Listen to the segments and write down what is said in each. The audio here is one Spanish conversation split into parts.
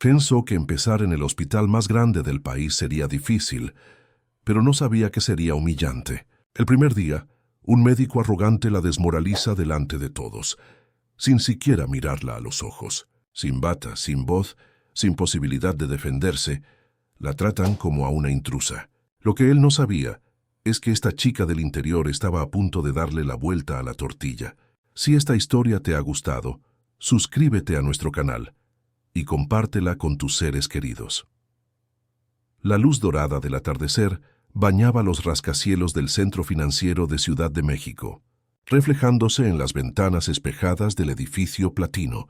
Pensó que empezar en el hospital más grande del país sería difícil, pero no sabía que sería humillante. El primer día, un médico arrogante la desmoraliza delante de todos, sin siquiera mirarla a los ojos. Sin bata, sin voz, sin posibilidad de defenderse, la tratan como a una intrusa. Lo que él no sabía es que esta chica del interior estaba a punto de darle la vuelta a la tortilla. Si esta historia te ha gustado, suscríbete a nuestro canal y compártela con tus seres queridos. La luz dorada del atardecer bañaba los rascacielos del centro financiero de Ciudad de México, reflejándose en las ventanas espejadas del edificio Platino,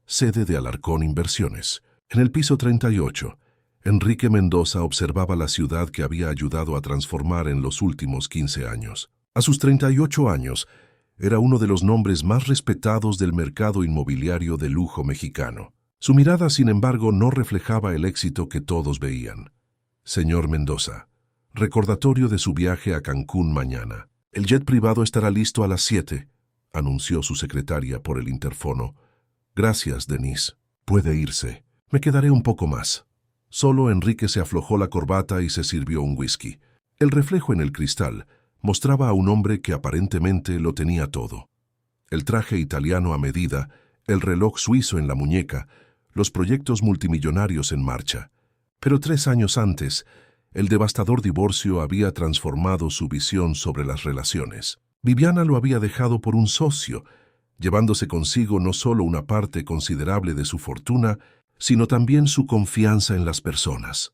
sede de Alarcón Inversiones. En el piso 38, Enrique Mendoza observaba la ciudad que había ayudado a transformar en los últimos 15 años. A sus 38 años, era uno de los nombres más respetados del mercado inmobiliario de lujo mexicano. Su mirada, sin embargo, no reflejaba el éxito que todos veían. Señor Mendoza, recordatorio de su viaje a Cancún mañana. El jet privado estará listo a las 7, anunció su secretaria por el interfono. Gracias, Denise. Puede irse. Me quedaré un poco más. Solo Enrique se aflojó la corbata y se sirvió un whisky. El reflejo en el cristal mostraba a un hombre que aparentemente lo tenía todo. El traje italiano a medida, el reloj suizo en la muñeca, los proyectos multimillonarios en marcha. Pero 3 años antes, el devastador divorcio había transformado su visión sobre las relaciones. Viviana lo había dejado por un socio, llevándose consigo no solo una parte considerable de su fortuna, sino también su confianza en las personas.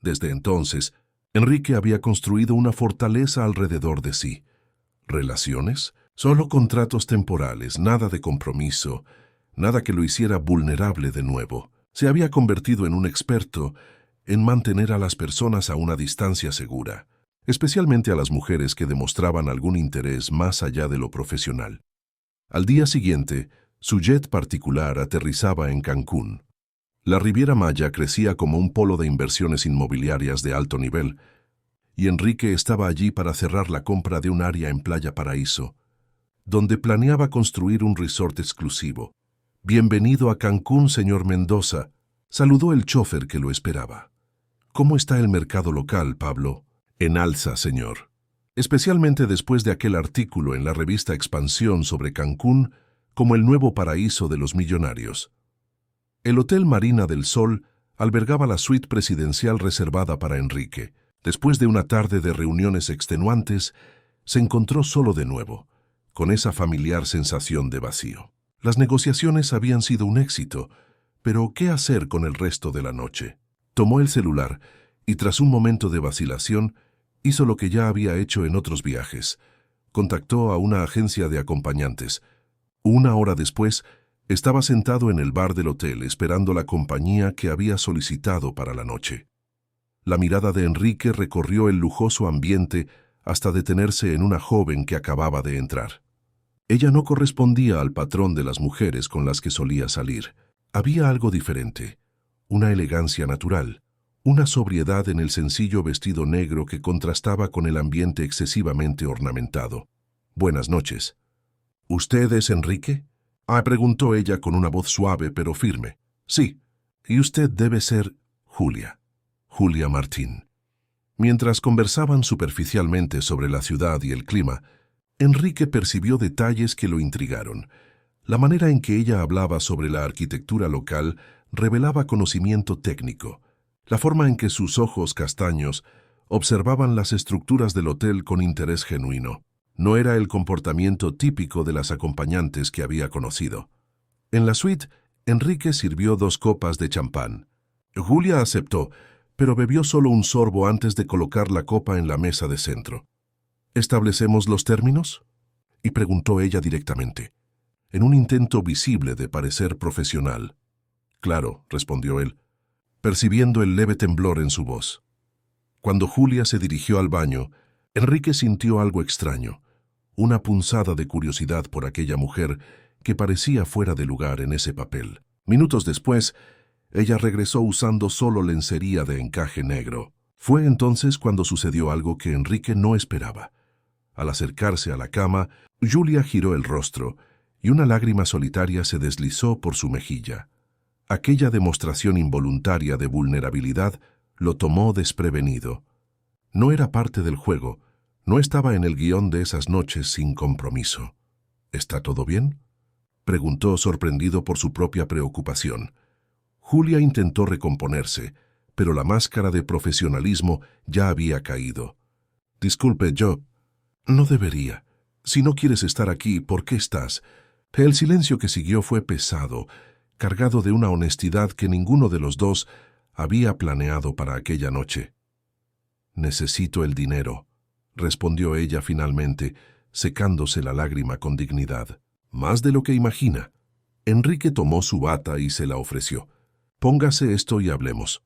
Desde entonces, Enrique había construido una fortaleza alrededor de sí. ¿Relaciones? Solo contratos temporales, nada de compromiso, nada que lo hiciera vulnerable de nuevo. Se había convertido en un experto en mantener a las personas a una distancia segura, especialmente a las mujeres que demostraban algún interés más allá de lo profesional. Al día siguiente, su jet particular aterrizaba en Cancún. La Riviera Maya crecía como un polo de inversiones inmobiliarias de alto nivel, y Enrique estaba allí para cerrar la compra de un área en Playa Paraíso, donde planeaba construir un resort exclusivo. «Bienvenido a Cancún, señor Mendoza», saludó el chofer que lo esperaba. «¿Cómo está el mercado local, Pablo?» «En alza, señor. Especialmente después de aquel artículo en la revista Expansión sobre Cancún como el nuevo paraíso de los millonarios». El Hotel Marina del Sol albergaba la suite presidencial reservada para Enrique. Después de una tarde de reuniones extenuantes, se encontró solo de nuevo, con esa familiar sensación de vacío. Las negociaciones habían sido un éxito, pero ¿qué hacer con el resto de la noche? Tomó el celular y, tras un momento de vacilación, hizo lo que ya había hecho en otros viajes. Contactó a una agencia de acompañantes. 1 hora después, estaba sentado en el bar del hotel esperando la compañía que había solicitado para la noche. La mirada de Enrique recorrió el lujoso ambiente hasta detenerse en una joven que acababa de entrar. Ella no correspondía al patrón de las mujeres con las que solía salir. Había algo diferente, una elegancia natural, una sobriedad en el sencillo vestido negro que contrastaba con el ambiente excesivamente ornamentado. «Buenas noches». «¿Usted es Enrique?», preguntó ella con una voz suave pero firme. «Sí, y usted debe ser Julia Martín». Mientras conversaban superficialmente sobre la ciudad y el clima, Enrique percibió detalles que lo intrigaron. La manera en que ella hablaba sobre la arquitectura local revelaba conocimiento técnico. La forma en que sus ojos castaños observaban las estructuras del hotel con interés genuino. No era el comportamiento típico de las acompañantes que había conocido. En la suite, Enrique sirvió 2 copas de champán. Julia aceptó, pero bebió solo un sorbo antes de colocar la copa en la mesa de centro. «¿Establecemos los términos?», y preguntó ella directamente, en un intento visible de parecer profesional. «Claro», respondió él, percibiendo el leve temblor en su voz. Cuando Julia se dirigió al baño, Enrique sintió algo extraño, una punzada de curiosidad por aquella mujer que parecía fuera de lugar en ese papel. Minutos después, ella regresó usando solo lencería de encaje negro. Fue entonces cuando sucedió algo que Enrique no esperaba. Al acercarse a la cama, Julia giró el rostro y una lágrima solitaria se deslizó por su mejilla. Aquella demostración involuntaria de vulnerabilidad lo tomó desprevenido. No era parte del juego, no estaba en el guión de esas noches sin compromiso. ¿Está todo bien?, preguntó sorprendido por su propia preocupación. Julia intentó recomponerse, pero la máscara de profesionalismo ya había caído. Disculpe, yo... No debería. Si no quieres estar aquí, ¿por qué estás? El silencio que siguió fue pesado, cargado de una honestidad que ninguno de los dos había planeado para aquella noche. Necesito el dinero, respondió ella finalmente, secándose la lágrima con dignidad. Más de lo que imagina. Enrique tomó su bata y se la ofreció. Póngase esto y hablemos.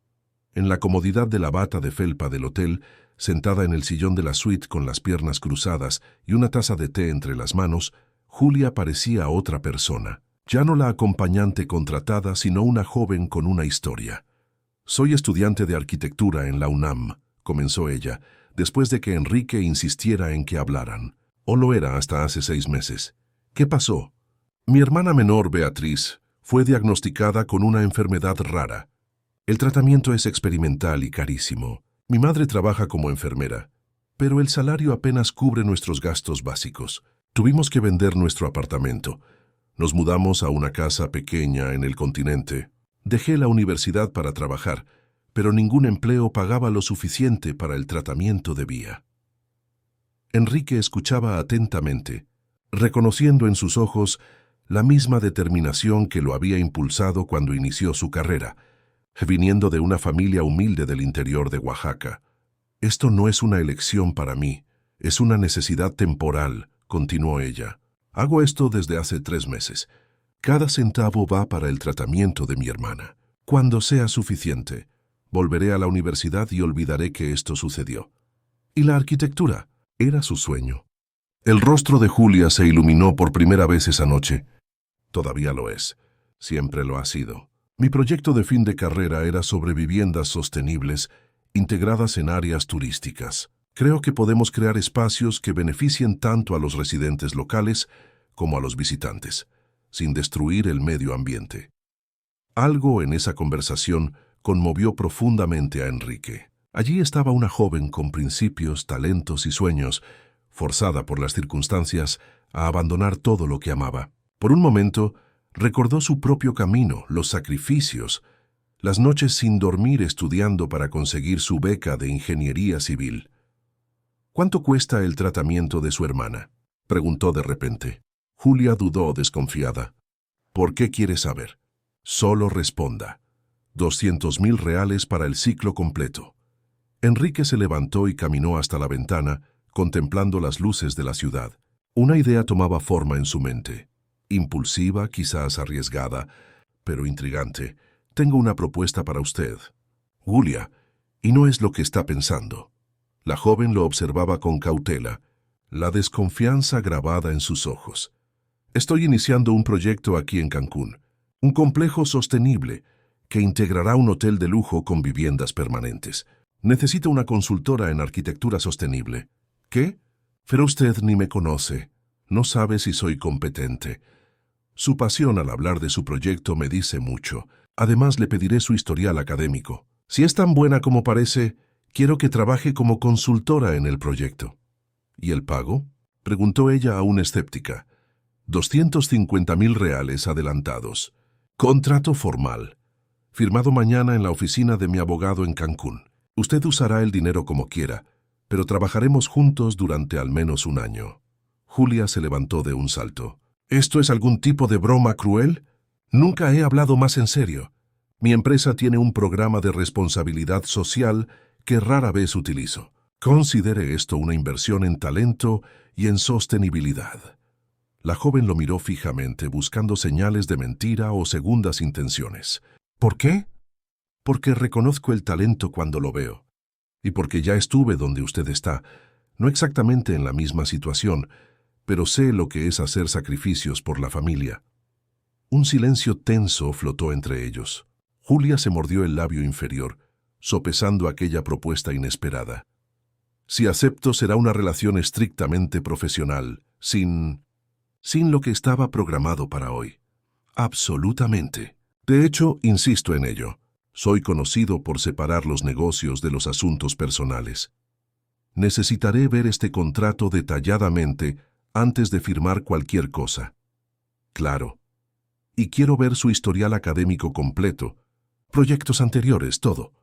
En la comodidad de la bata de felpa del hotel, sentada en el sillón de la suite con las piernas cruzadas y una taza de té entre las manos, Julia parecía otra persona. Ya no la acompañante contratada, sino una joven con una historia. Soy estudiante de arquitectura en la UNAM, comenzó ella, después de que Enrique insistiera en que hablaran. O lo era hasta hace 6 meses. ¿Qué pasó? Mi hermana menor, Beatriz, fue diagnosticada con una enfermedad rara. El tratamiento es experimental y carísimo. Mi madre trabaja como enfermera, pero el salario apenas cubre nuestros gastos básicos. Tuvimos que vender nuestro apartamento. Nos mudamos a una casa pequeña en el continente. Dejé la universidad para trabajar, pero ningún empleo pagaba lo suficiente para el tratamiento de Bea. Enrique escuchaba atentamente, reconociendo en sus ojos la misma determinación que lo había impulsado cuando inició su carrera, viniendo de una familia humilde del interior de Oaxaca. Esto no es una elección para mí, es una necesidad temporal, continuó ella. Hago esto desde hace 3 meses. Cada centavo va para el tratamiento de mi hermana. Cuando sea suficiente, volveré a la universidad y olvidaré que esto sucedió. ¿Y la arquitectura? Era su sueño. El rostro de Julia se iluminó por primera vez esa noche. Todavía lo es. Siempre lo ha sido. Mi proyecto de fin de carrera era sobre viviendas sostenibles, integradas en áreas turísticas. Creo que podemos crear espacios que beneficien tanto a los residentes locales como a los visitantes, sin destruir el medio ambiente. Algo en esa conversación conmovió profundamente a Enrique. Allí estaba una joven con principios, talentos y sueños, forzada por las circunstancias a abandonar todo lo que amaba. Por un momento, recordó su propio camino, los sacrificios, las noches sin dormir estudiando para conseguir su beca de ingeniería civil. ¿Cuánto cuesta el tratamiento de su hermana?, preguntó de repente. Julia dudó, desconfiada. ¿Por qué quiere saber? Solo responda. 200,000 reales para el ciclo completo. Enrique se levantó y caminó hasta la ventana, contemplando las luces de la ciudad. Una idea tomaba forma en su mente. Impulsiva, quizás arriesgada, pero intrigante. Tengo una propuesta para usted, Julia, y no es lo que está pensando. La joven lo observaba con cautela, la desconfianza grabada en sus ojos. Estoy iniciando un proyecto aquí en Cancún, un complejo sostenible que integrará un hotel de lujo con viviendas permanentes. Necesito una consultora en arquitectura sostenible. ¿Qué? Pero usted ni me conoce. No sabe si soy competente. Su pasión al hablar de su proyecto me dice mucho. Además, le pediré su historial académico. Si es tan buena como parece, quiero que trabaje como consultora en el proyecto. ¿Y el pago?, preguntó ella aún escéptica. 250,000 reales adelantados. Contrato formal. Firmado mañana en la oficina de mi abogado en Cancún. Usted usará el dinero como quiera, pero trabajaremos juntos durante al menos 1 año. Julia se levantó de un salto. ¿Esto es algún tipo de broma cruel? Nunca he hablado más en serio. Mi empresa tiene un programa de responsabilidad social que rara vez utilizo. Considere esto una inversión en talento y en sostenibilidad. La joven lo miró fijamente, buscando señales de mentira o segundas intenciones. ¿Por qué? Porque reconozco el talento cuando lo veo. Y porque ya estuve donde usted está, no exactamente en la misma situación, pero sé lo que es hacer sacrificios por la familia. Un silencio tenso flotó entre ellos. Julia se mordió el labio inferior, sopesando aquella propuesta inesperada. Si acepto, será una relación estrictamente profesional, sin lo que estaba programado para hoy. Absolutamente. De hecho, insisto en ello. Soy conocido por separar los negocios de los asuntos personales. Necesitaré ver este contrato detalladamente antes de firmar cualquier cosa. Claro. Y quiero ver su historial académico completo, proyectos anteriores, todo.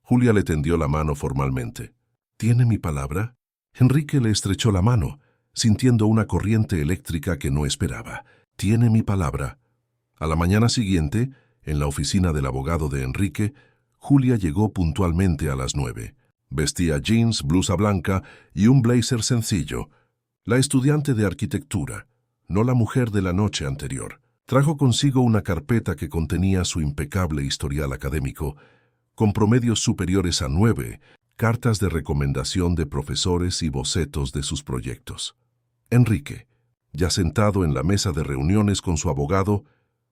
Julia le tendió la mano formalmente. ¿Tiene mi palabra? Enrique le estrechó la mano, sintiendo una corriente eléctrica que no esperaba. ¿Tiene mi palabra? A la mañana siguiente, en la oficina del abogado de Enrique, Julia llegó puntualmente a las 9. Vestía jeans, blusa blanca y un blazer sencillo. La estudiante de arquitectura, no la mujer de la noche anterior. Trajo consigo una carpeta que contenía su impecable historial académico, con promedios superiores a 9, cartas de recomendación de profesores y bocetos de sus proyectos. Enrique, ya sentado en la mesa de reuniones con su abogado,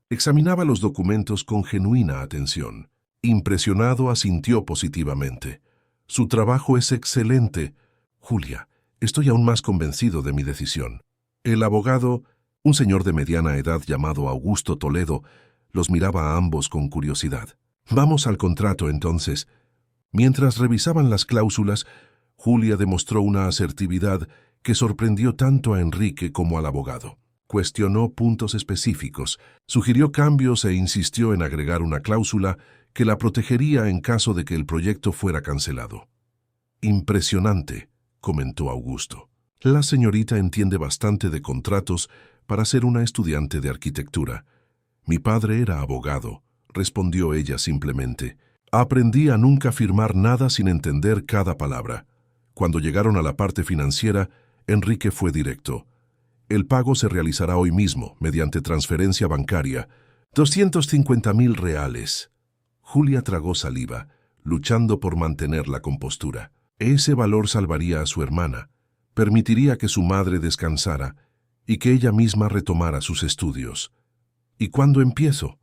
examinaba los documentos con genuina atención. Impresionado, asintió positivamente. Su trabajo es excelente. Julia, estoy aún más convencido de mi decisión. El abogado, un señor de mediana edad llamado Augusto Toledo, los miraba a ambos con curiosidad. Vamos al contrato, entonces. Mientras revisaban las cláusulas, Julia demostró una asertividad que sorprendió tanto a Enrique como al abogado. Cuestionó puntos específicos, sugirió cambios e insistió en agregar una cláusula que la protegería en caso de que el proyecto fuera cancelado. Impresionante, comentó Augusto. La señorita entiende bastante de contratos para ser una estudiante de arquitectura. Mi padre era abogado, respondió ella simplemente. Aprendí a nunca firmar nada sin entender cada palabra. Cuando llegaron a la parte financiera, Enrique fue directo. El pago se realizará hoy mismo, mediante transferencia bancaria. 250,000 reales. Julia tragó saliva, luchando por mantener la compostura. Ese valor salvaría a su hermana, permitiría que su madre descansara y que ella misma retomara sus estudios. ¿Y cuándo empiezo?,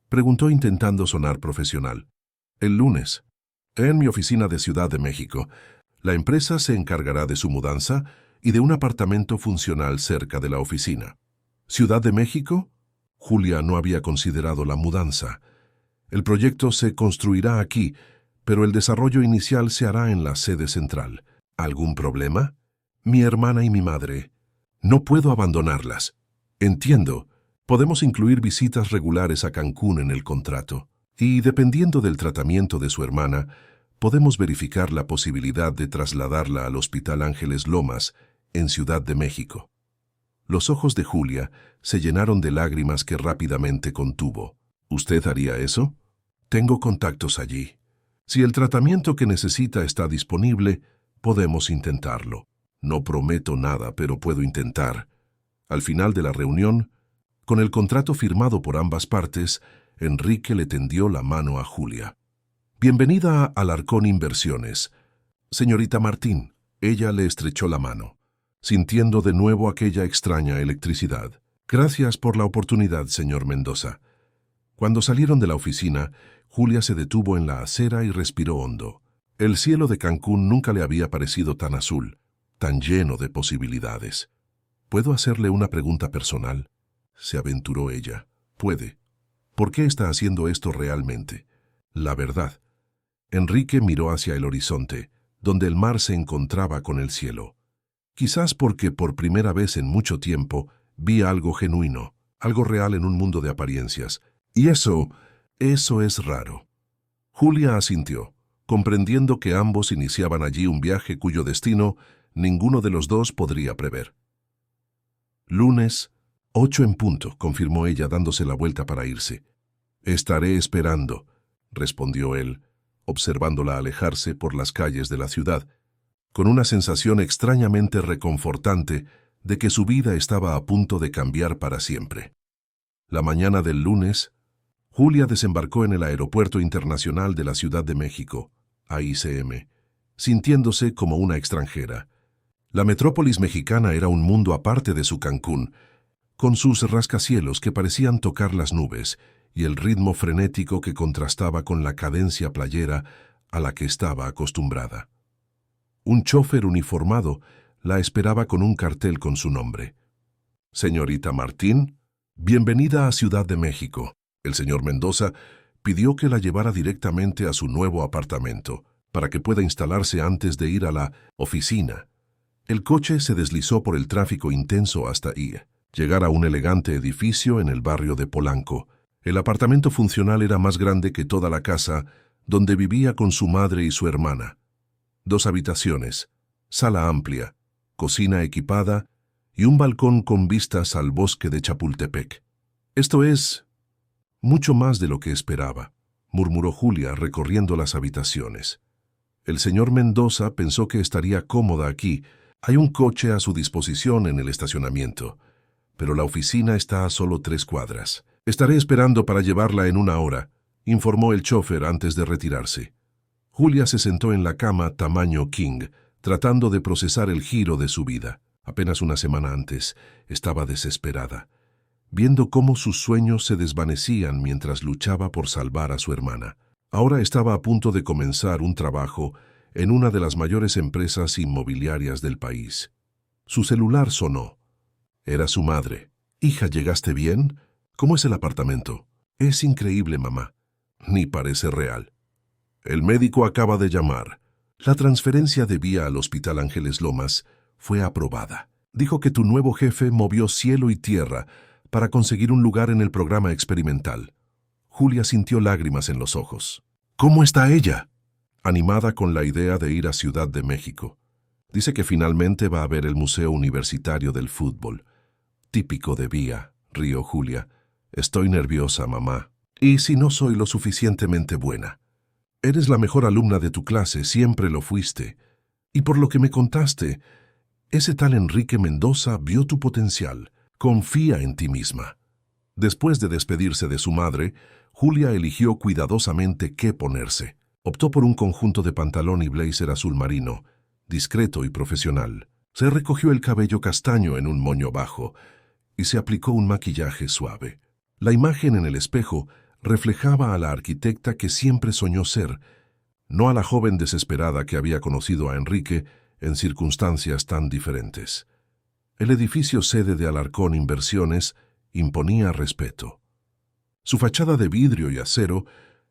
preguntó intentando sonar profesional. El lunes. En mi oficina de Ciudad de México. La empresa se encargará de su mudanza y de un apartamento funcional cerca de la oficina. ¿Ciudad de México? Julia no había considerado la mudanza. El proyecto se construirá aquí, pero el desarrollo inicial se hará en la sede central. ¿Algún problema? Mi hermana y mi madre. No puedo abandonarlas. Entiendo. Podemos incluir visitas regulares a Cancún en el contrato. Y, dependiendo del tratamiento de su hermana, podemos verificar la posibilidad de trasladarla al Hospital Ángeles Lomas, en Ciudad de México. Los ojos de Julia se llenaron de lágrimas que rápidamente contuvo. ¿Usted haría eso? Tengo contactos allí. Si el tratamiento que necesita está disponible, podemos intentarlo. No prometo nada, pero puedo intentar. Al final de la reunión, con el contrato firmado por ambas partes, Enrique le tendió la mano a Julia. Bienvenida a Alarcón Inversiones. Señorita Martín, ella le estrechó la mano, sintiendo de nuevo aquella extraña electricidad. Gracias por la oportunidad, señor Mendoza. Cuando salieron de la oficina, Julia se detuvo en la acera y respiró hondo. El cielo de Cancún nunca le había parecido tan azul, tan lleno de posibilidades. ¿Puedo hacerle una pregunta personal?, se aventuró ella. Puede. ¿Por qué está haciendo esto realmente? La verdad. Enrique miró hacia el horizonte, donde el mar se encontraba con el cielo. Quizás porque por primera vez en mucho tiempo vi algo genuino, algo real en un mundo de apariencias. Y eso es raro. Julia asintió, comprendiendo que ambos iniciaban allí un viaje cuyo destino ninguno de los dos podría prever. Lunes, 8 en punto, confirmó ella dándose la vuelta para irse. Estaré esperando, respondió él, observándola alejarse por las calles de la ciudad, con una sensación extrañamente reconfortante de que su vida estaba a punto de cambiar para siempre. La mañana del lunes, Julia desembarcó en el Aeropuerto Internacional de la Ciudad de México, AICM, sintiéndose como una extranjera. La metrópolis mexicana era un mundo aparte de su Cancún, con sus rascacielos que parecían tocar las nubes y el ritmo frenético que contrastaba con la cadencia playera a la que estaba acostumbrada. Un chófer uniformado la esperaba con un cartel con su nombre. Señorita Martín, bienvenida a Ciudad de México. El señor Mendoza pidió que la llevara directamente a su nuevo apartamento, para que pueda instalarse antes de ir a la oficina. El coche se deslizó por el tráfico intenso hasta llegar a un elegante edificio en el barrio de Polanco. El apartamento funcional era más grande que toda la casa, donde vivía con su madre y su hermana. 2 habitaciones, sala amplia, cocina equipada y un balcón con vistas al bosque de Chapultepec. Esto es mucho más de lo que esperaba, murmuró Julia recorriendo las habitaciones. El señor Mendoza pensó que estaría cómoda aquí. Hay un coche a su disposición en el estacionamiento, pero la oficina está a solo 3 cuadras. Estaré esperando para llevarla en 1 hora, informó el chofer antes de retirarse. Julia se sentó en la cama tamaño king, tratando de procesar el giro de su vida. Apenas una semana antes, estaba desesperada, viendo cómo sus sueños se desvanecían mientras luchaba por salvar a su hermana. Ahora estaba a punto de comenzar un trabajo en una de las mayores empresas inmobiliarias del país. Su celular sonó. Era su madre. «Hija, ¿llegaste bien? ¿Cómo es el apartamento?» «Es increíble, mamá. Ni parece real. El médico acaba de llamar. La transferencia de vía al Hospital Ángeles Lomas fue aprobada. Dijo que tu nuevo jefe movió cielo y tierra para conseguir un lugar en el programa experimental». Julia sintió lágrimas en los ojos. «¿Cómo está ella?» Animada con la idea de ir a Ciudad de México. Dice que finalmente va a ver el Museo Universitario del Fútbol. Típico de Vía, rió Julia. Estoy nerviosa, mamá. ¿Y si no soy lo suficientemente buena? Eres la mejor alumna de tu clase, siempre lo fuiste. Y por lo que me contaste, ese tal Enrique Mendoza vio tu potencial. Confía en ti misma. Después de despedirse de su madre, Julia eligió cuidadosamente qué ponerse. Optó por un conjunto de pantalón y blazer azul marino, discreto y profesional. Se recogió el cabello castaño en un moño bajo y se aplicó un maquillaje suave. La imagen en el espejo reflejaba a la arquitecta que siempre soñó ser, no a la joven desesperada que había conocido a Enrique en circunstancias tan diferentes. El edificio sede de Alarcón Inversiones imponía respeto. Su fachada de vidrio y acero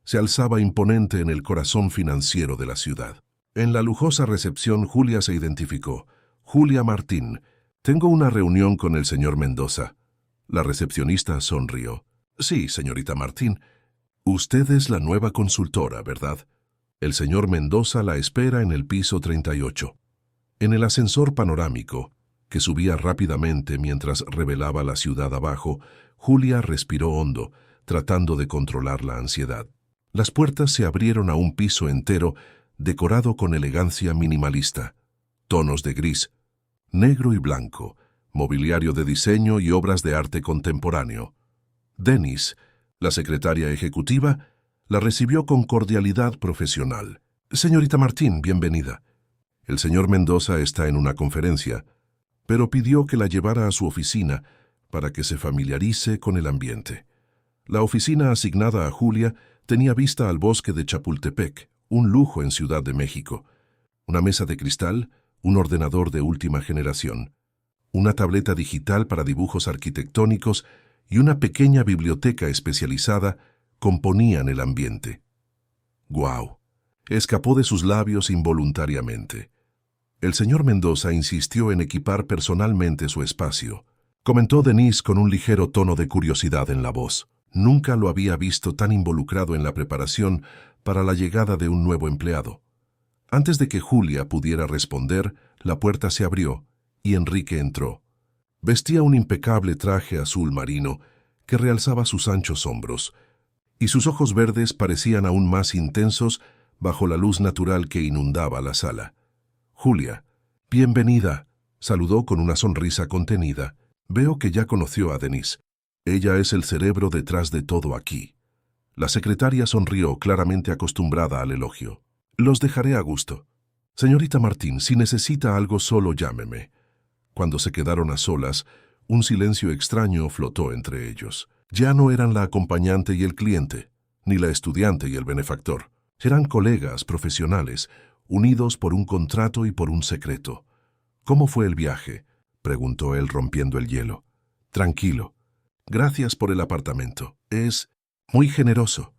se alzaba imponente en el corazón financiero de la ciudad. En la lujosa recepción, Julia se identificó. «Julia Martín, tengo una reunión con el señor Mendoza». La recepcionista sonrió. «Sí, señorita Martín. Usted es la nueva consultora, ¿verdad? El señor Mendoza la espera en el piso 38». En el ascensor panorámico, que subía rápidamente mientras revelaba la ciudad abajo, Julia respiró hondo, tratando de controlar la ansiedad. Las puertas se abrieron a un piso entero, decorado con elegancia minimalista. Tonos de gris, negro y blanco, mobiliario de diseño y obras de arte contemporáneo. Denise, la secretaria ejecutiva, la recibió con cordialidad profesional. «Señorita Martín, bienvenida. El señor Mendoza está en una conferencia, pero pidió que la llevara a su oficina para que se familiarice con el ambiente». La oficina asignada a Julia tenía vista al bosque de Chapultepec, un lujo en Ciudad de México. Una mesa de cristal, un ordenador de última generación, una tableta digital para dibujos arquitectónicos y una pequeña biblioteca especializada componían el ambiente. ¡Guau! Escapó de sus labios involuntariamente. El señor Mendoza insistió en equipar personalmente su espacio. Comentó Denise con un ligero tono de curiosidad en la voz. Nunca lo había visto tan involucrado en la preparación para la llegada de un nuevo empleado. Antes de que Julia pudiera responder, la puerta se abrió y Enrique entró. Vestía un impecable traje azul marino que realzaba sus anchos hombros, y sus ojos verdes parecían aún más intensos bajo la luz natural que inundaba la sala. «Julia, bienvenida», saludó con una sonrisa contenida. «Veo que ya conoció a Denise. Ella es el cerebro detrás de todo aquí». La secretaria sonrió, claramente acostumbrada al elogio. «Los dejaré a gusto. Señorita Martín, si necesita algo solo llámeme». Cuando se quedaron a solas, un silencio extraño flotó entre ellos. Ya no eran la acompañante y el cliente, ni la estudiante y el benefactor. Eran colegas profesionales, unidos por un contrato y por un secreto. «¿Cómo fue el viaje?», preguntó él rompiendo el hielo. «Tranquilo. Gracias por el apartamento. Es Muy generoso.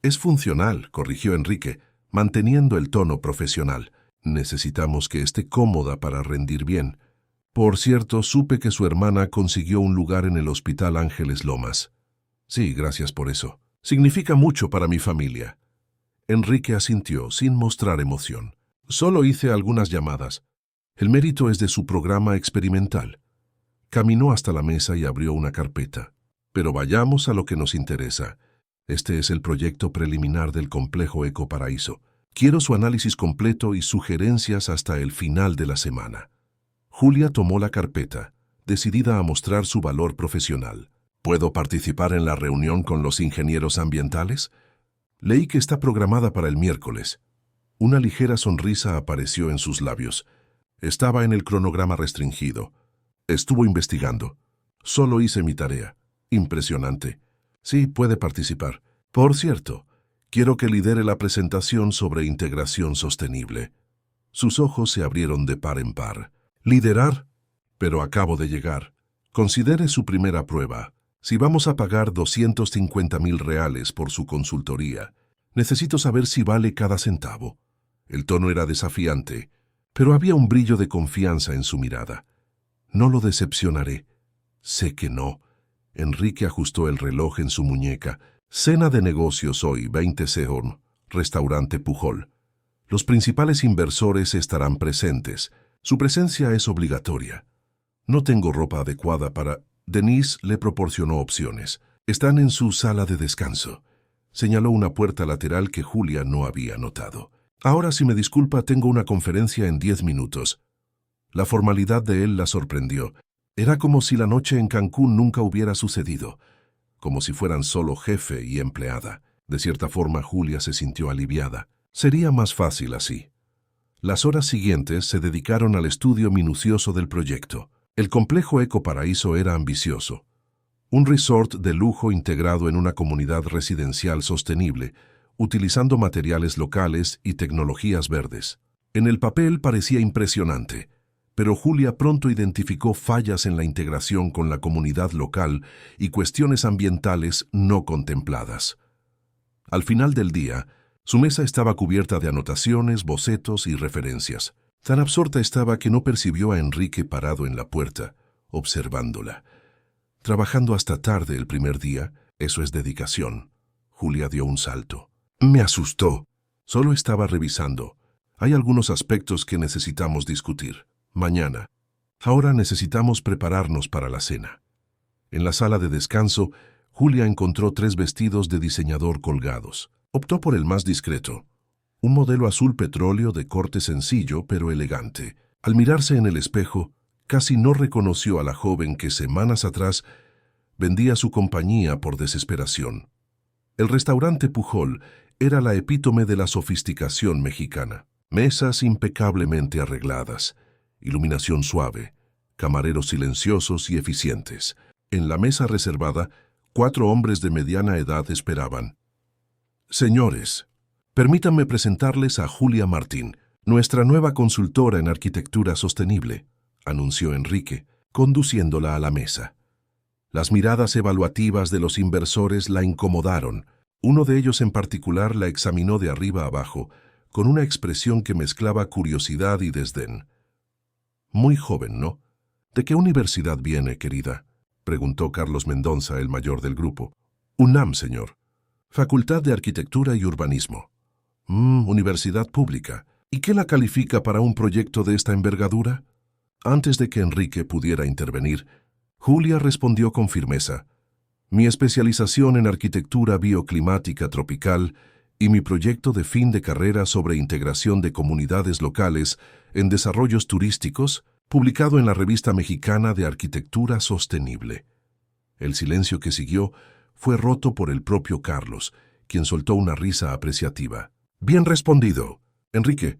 Es funcional, corrigió Enrique, manteniendo el tono profesional. Necesitamos que esté cómoda para rendir bien. Por cierto, supe que su hermana consiguió un lugar en el Hospital Ángeles Lomas. Sí, gracias por eso. Significa mucho para mi familia. Enrique asintió, sin mostrar emoción. Solo hice algunas llamadas. El mérito es de su programa experimental. Caminó hasta la mesa y abrió una carpeta. Pero vayamos a lo que nos interesa. Este es el proyecto preliminar del complejo Ecoparaíso. Quiero su análisis completo y sugerencias hasta el final de la semana. Julia tomó la carpeta, decidida a mostrar su valor profesional. ¿Puedo participar en la reunión con los ingenieros ambientales? Leí que está programada para el miércoles. Una ligera sonrisa apareció en sus labios. Estaba en el cronograma restringido. Estuvo investigando. Solo hice mi tarea. Impresionante. Sí, puede participar. Por cierto, quiero que lidere la presentación sobre integración sostenible. Sus ojos se abrieron de par en par. ¿Liderar? Pero acabo de llegar. Considere su primera prueba. Si vamos a pagar 250,000 reales por su consultoría, necesito saber si vale cada centavo. El tono era desafiante, pero había un brillo de confianza en su mirada. No lo decepcionaré. Sé que no. Enrique ajustó el reloj en su muñeca. Cena de negocios hoy, 20 Sehorn, restaurante Pujol. Los principales inversores estarán presentes. Su presencia es obligatoria. No tengo ropa adecuada para... Denise le proporcionó opciones. Están en su sala de descanso. Señaló una puerta lateral que Julia no había notado. Ahora, si me disculpa, tengo una conferencia en 10 minutos. La formalidad de él la sorprendió. Era como si la noche en Cancún nunca hubiera sucedido, como si fueran solo jefe y empleada. De cierta forma, Julia se sintió aliviada. Sería más fácil así. Las horas siguientes se dedicaron al estudio minucioso del proyecto. El complejo Ecoparaíso era ambicioso. Un resort de lujo integrado en una comunidad residencial sostenible, utilizando materiales locales y tecnologías verdes. En el papel parecía impresionante, pero Julia pronto identificó fallas en la integración con la comunidad local y cuestiones ambientales no contempladas. Al final del día, su mesa estaba cubierta de anotaciones, bocetos y referencias. Tan absorta estaba que no percibió a Enrique parado en la puerta, observándola. Trabajando hasta tarde el primer día, eso es dedicación. Julia dio un salto. Me asustó. Solo estaba revisando. Hay algunos aspectos que necesitamos discutir. Mañana. Ahora necesitamos prepararnos para la cena. En la sala de descanso, Julia encontró 3 vestidos de diseñador colgados. Optó por el más discreto. Un modelo azul petróleo de corte sencillo pero elegante. Al mirarse en el espejo, casi no reconoció a la joven que semanas atrás vendía su compañía por desesperación. El restaurante Pujol era la epítome de la sofisticación mexicana. Mesas impecablemente arregladas, iluminación suave, camareros silenciosos y eficientes. En la mesa reservada, 4 hombres de mediana edad esperaban. Señores, permítanme presentarles a Julia Martín, nuestra nueva consultora en arquitectura sostenible, anunció Enrique, conduciéndola a la mesa. Las miradas evaluativas de los inversores la incomodaron. Uno de ellos en particular la examinó de arriba a abajo, con una expresión que mezclaba curiosidad y desdén. Muy joven, ¿no? ¿De qué universidad viene, querida?, preguntó Carlos Mendonza, el mayor del grupo. UNAM, señor. Facultad de Arquitectura y Urbanismo. Universidad pública. ¿Y qué la califica para un proyecto de esta envergadura? Antes de que Enrique pudiera intervenir, Julia respondió con firmeza. Mi especialización en arquitectura bioclimática tropical y mi proyecto de fin de carrera sobre integración de comunidades locales en desarrollos turísticos, publicado en la Revista Mexicana de Arquitectura Sostenible. El silencio que siguió fue roto por el propio Carlos, quien soltó una risa apreciativa. Bien respondido. Enrique,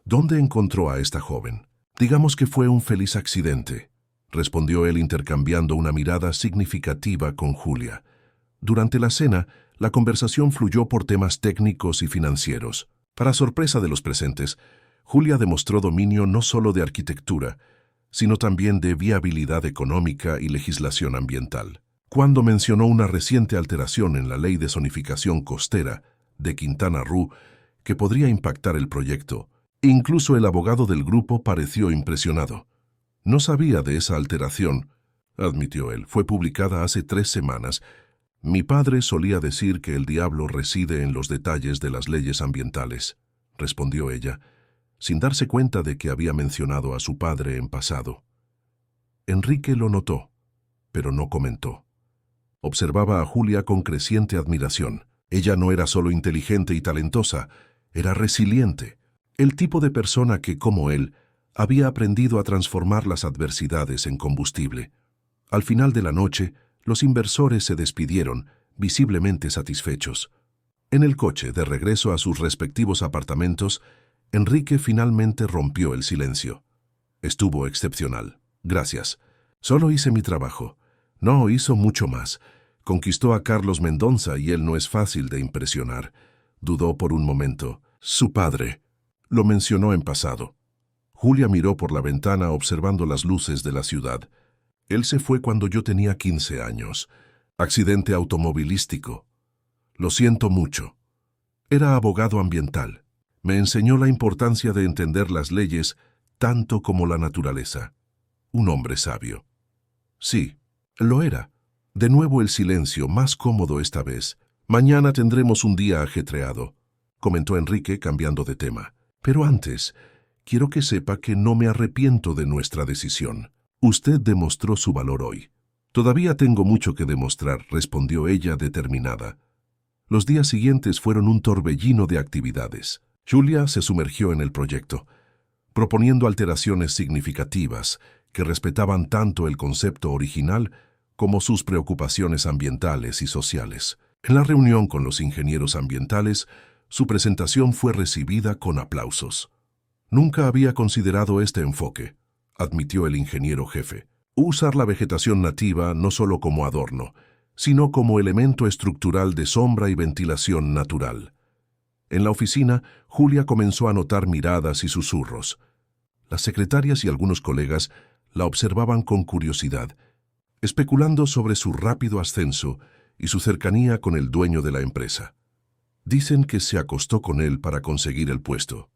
¿dónde encontró a esta joven? Digamos que fue un feliz accidente, respondió él intercambiando una mirada significativa con Julia. Durante la cena, la conversación fluyó por temas técnicos y financieros. Para sorpresa de los presentes, Julia demostró dominio no solo de arquitectura, sino también de viabilidad económica y legislación ambiental. cuando mencionó una reciente alteración en la ley de zonificación costera de Quintana Roo que podría impactar el proyecto. Incluso el abogado del grupo pareció impresionado. No sabía de esa alteración, admitió él. Fue publicada hace 3 semanas. Mi padre solía decir que el diablo reside en los detalles de las leyes ambientales, respondió ella, sin darse cuenta de que había mencionado a su padre en pasado. Enrique lo notó, pero no comentó. Observaba a Julia con creciente admiración. Ella no era solo inteligente y talentosa, era resiliente, el tipo de persona que, como él, había aprendido a transformar las adversidades en combustible. Al final de la noche, los inversores se despidieron, visiblemente satisfechos. En el coche, de regreso a sus respectivos apartamentos, Enrique finalmente rompió el silencio. Estuvo excepcional. Gracias. Solo hice mi trabajo. No, hizo mucho más. Conquistó a Carlos Mendonça y él no es fácil de impresionar. Dudó por un momento. Su padre. Lo mencionó en pasado. Julia miró por la ventana observando las luces de la ciudad. Él se fue cuando yo tenía 15 años. Accidente automovilístico. Lo siento mucho. Era abogado ambiental. Me enseñó la importancia de entender las leyes tanto como la naturaleza. Un hombre sabio. Sí, lo era. De nuevo el silencio, más cómodo esta vez. Mañana tendremos un día ajetreado, comentó Enrique cambiando de tema. Pero antes, quiero que sepa que no me arrepiento de nuestra decisión. Usted demostró su valor hoy. Todavía tengo mucho que demostrar, respondió ella determinada. Los días siguientes fueron un torbellino de actividades. Julia se sumergió en el proyecto, proponiendo alteraciones significativas que respetaban tanto el concepto original como sus preocupaciones ambientales y sociales. En la reunión con los ingenieros ambientales, su presentación fue recibida con aplausos. Nunca había considerado este enfoque, admitió el ingeniero jefe. Usar la vegetación nativa no solo como adorno, sino como elemento estructural de sombra y ventilación natural. En la oficina, Julia comenzó a notar miradas y susurros. Las secretarias y algunos colegas la observaban con curiosidad, especulando sobre su rápido ascenso y su cercanía con el dueño de la empresa. Dicen que se acostó con él para conseguir el puesto.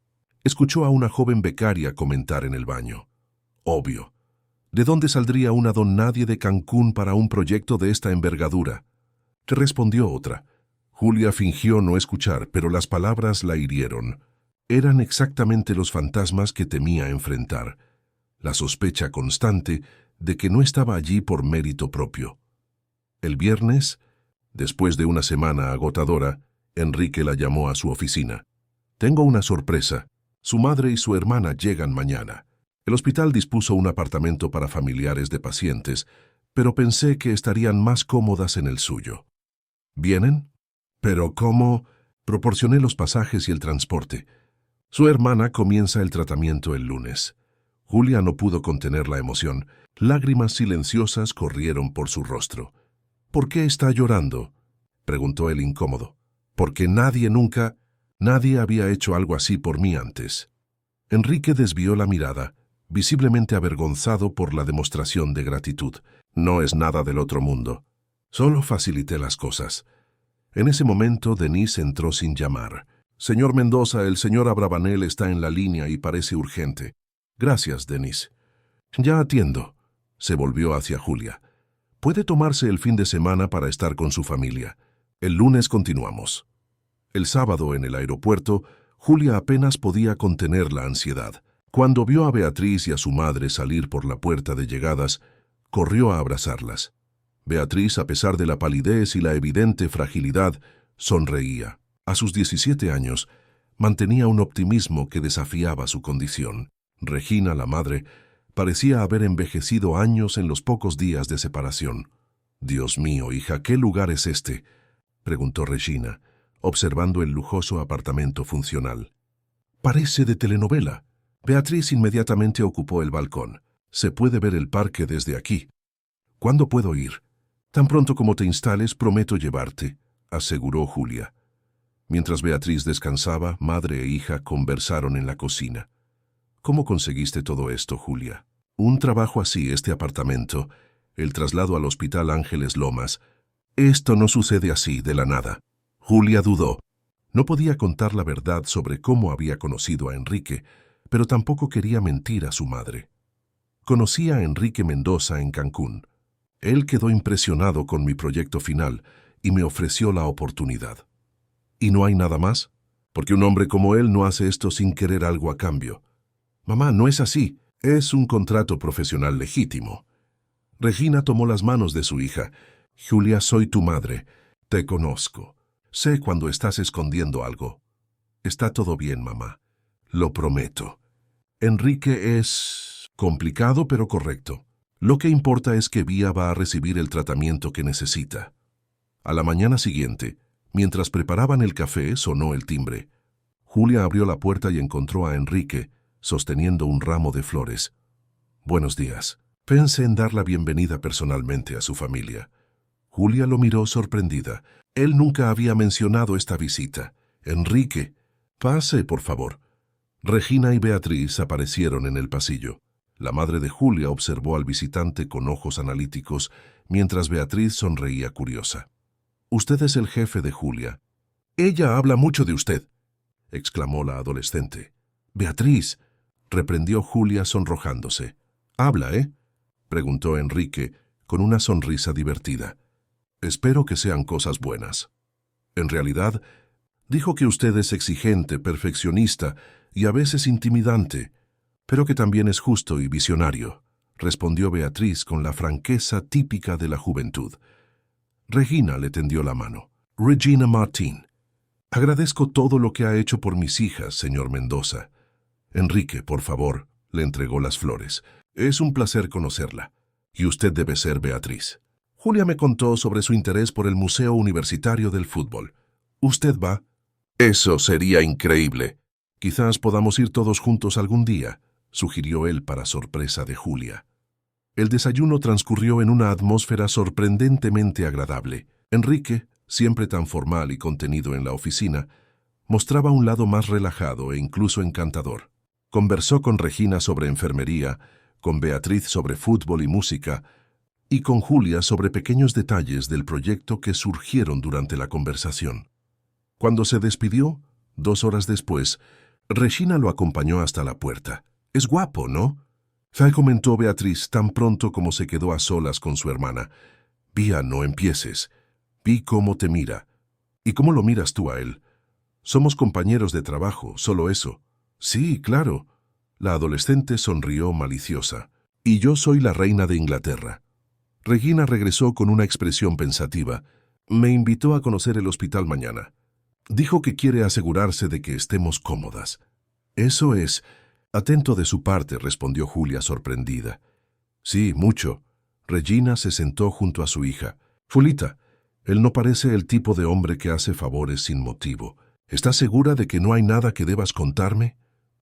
Escuchó a una joven becaria comentar en el baño. Obvio. ¿De dónde saldría una don nadie de Cancún para un proyecto de esta envergadura? Le respondió otra. Julia fingió no escuchar, pero las palabras la hirieron. Eran exactamente los fantasmas que temía enfrentar. La sospecha constante de que no estaba allí por mérito propio. El viernes, después de una semana agotadora, Enrique la llamó a su oficina. Tengo una sorpresa. Su madre y su hermana llegan mañana. El hospital dispuso un apartamento para familiares de pacientes, pero pensé que estarían más cómodas en el suyo. ¿Vienen? ¿Pero cómo? Proporcioné los pasajes y el transporte. Su hermana comienza el tratamiento el lunes. Julia no pudo contener la emoción. Lágrimas silenciosas corrieron por su rostro. ¿Por qué está llorando?, preguntó el incómodo. Porque nadie había hecho algo así por mí antes. Enrique desvió la mirada, visiblemente avergonzado por la demostración de gratitud. No es nada del otro mundo. Solo facilité las cosas. En ese momento, Denise entró sin llamar. Señor Mendoza, el señor Abravanel está en la línea y parece urgente. Gracias, Denise. Ya atiendo. Se volvió hacia Julia. Puede tomarse el fin de semana para estar con su familia. El lunes continuamos. El sábado, en el aeropuerto, Julia apenas podía contener la ansiedad. Cuando vio a Beatriz y a su madre salir por la puerta de llegadas, corrió a abrazarlas. Beatriz, a pesar de la palidez y la evidente fragilidad, sonreía. A sus 17 años, mantenía un optimismo que desafiaba su condición. Regina, la madre, parecía haber envejecido años en los pocos días de separación. «Dios mío, hija, ¿qué lugar es este?», preguntó Regina, observando el lujoso apartamento funcional. «Parece de telenovela». Beatriz inmediatamente ocupó el balcón. «Se puede ver el parque desde aquí». «¿Cuándo puedo ir?». «Tan pronto como te instales, prometo llevarte», aseguró Julia. Mientras Beatriz descansaba, madre e hija conversaron en la cocina. «¿Cómo conseguiste todo esto, Julia?». «Un trabajo así, este apartamento, el traslado al Hospital Ángeles Lomas. Esto no sucede así, de la nada. Julia dudó. No podía contar la verdad sobre cómo había conocido a Enrique, pero tampoco quería mentir a su madre. Conocí a Enrique Mendoza en Cancún. Él quedó impresionado con mi proyecto final y me ofreció la oportunidad. ¿Y no hay nada más? Porque un hombre como él no hace esto sin querer algo a cambio. Mamá, no es así. Es un contrato profesional legítimo. Regina tomó las manos de su hija. Julia, soy tu madre. Te conozco. Sé cuando estás escondiendo algo. Está todo bien, mamá. Lo prometo. Enrique es complicado pero correcto. Lo que importa es que Vía va a recibir el tratamiento que necesita. A la mañana siguiente, mientras preparaban el café, sonó el timbre. Julia abrió la puerta y encontró a Enrique, sosteniendo un ramo de flores. Buenos días. Pensé en dar la bienvenida personalmente a su familia. Julia lo miró sorprendida. Él nunca había mencionado esta visita. Enrique, pase, por favor. Regina y Beatriz aparecieron en el pasillo. La madre de Julia observó al visitante con ojos analíticos, mientras Beatriz sonreía curiosa. «Usted es el jefe de Julia». «Ella habla mucho de usted», exclamó la adolescente. «Beatriz», reprendió Julia sonrojándose. «Habla, ¿eh?», preguntó Enrique, con una sonrisa divertida. «Espero que sean cosas buenas». «En realidad, dijo que usted es exigente, perfeccionista y a veces intimidante, pero que también es justo y visionario», respondió Beatriz con la franqueza típica de la juventud. Regina le tendió la mano. «Regina Martín, agradezco todo lo que ha hecho por mis hijas, señor Mendoza». «Enrique, por favor», le entregó las flores. «Es un placer conocerla. Y usted debe ser Beatriz». Julia me contó sobre su interés por el Museo Universitario del Fútbol. ¿Usted va? «Eso sería increíble. Quizás podamos ir todos juntos algún día», sugirió él para sorpresa de Julia. El desayuno transcurrió en una atmósfera sorprendentemente agradable. Enrique, siempre tan formal y contenido en la oficina, mostraba un lado más relajado e incluso encantador. Conversó con Regina sobre enfermería, con Beatriz sobre fútbol y música, y con Julia sobre pequeños detalles del proyecto que surgieron durante la conversación. Cuando se despidió, 2 horas después, Regina lo acompañó hasta la puerta. «Es guapo, ¿no?», comentó Beatriz tan pronto como se quedó a solas con su hermana. «Vía, no empieces. Vi cómo te mira. ¿Y cómo lo miras tú a él? Somos compañeros de trabajo, solo eso». «Sí, claro». La adolescente sonrió maliciosa. «Y yo soy la reina de Inglaterra». Regina regresó con una expresión pensativa. «Me invitó a conocer el hospital mañana. Dijo que quiere asegurarse de que estemos cómodas». «Eso es atento de su parte», respondió Julia sorprendida. «Sí, mucho». Regina se sentó junto a su hija. «Julita, él no parece el tipo de hombre que hace favores sin motivo. ¿Estás segura de que no hay nada que debas contarme?»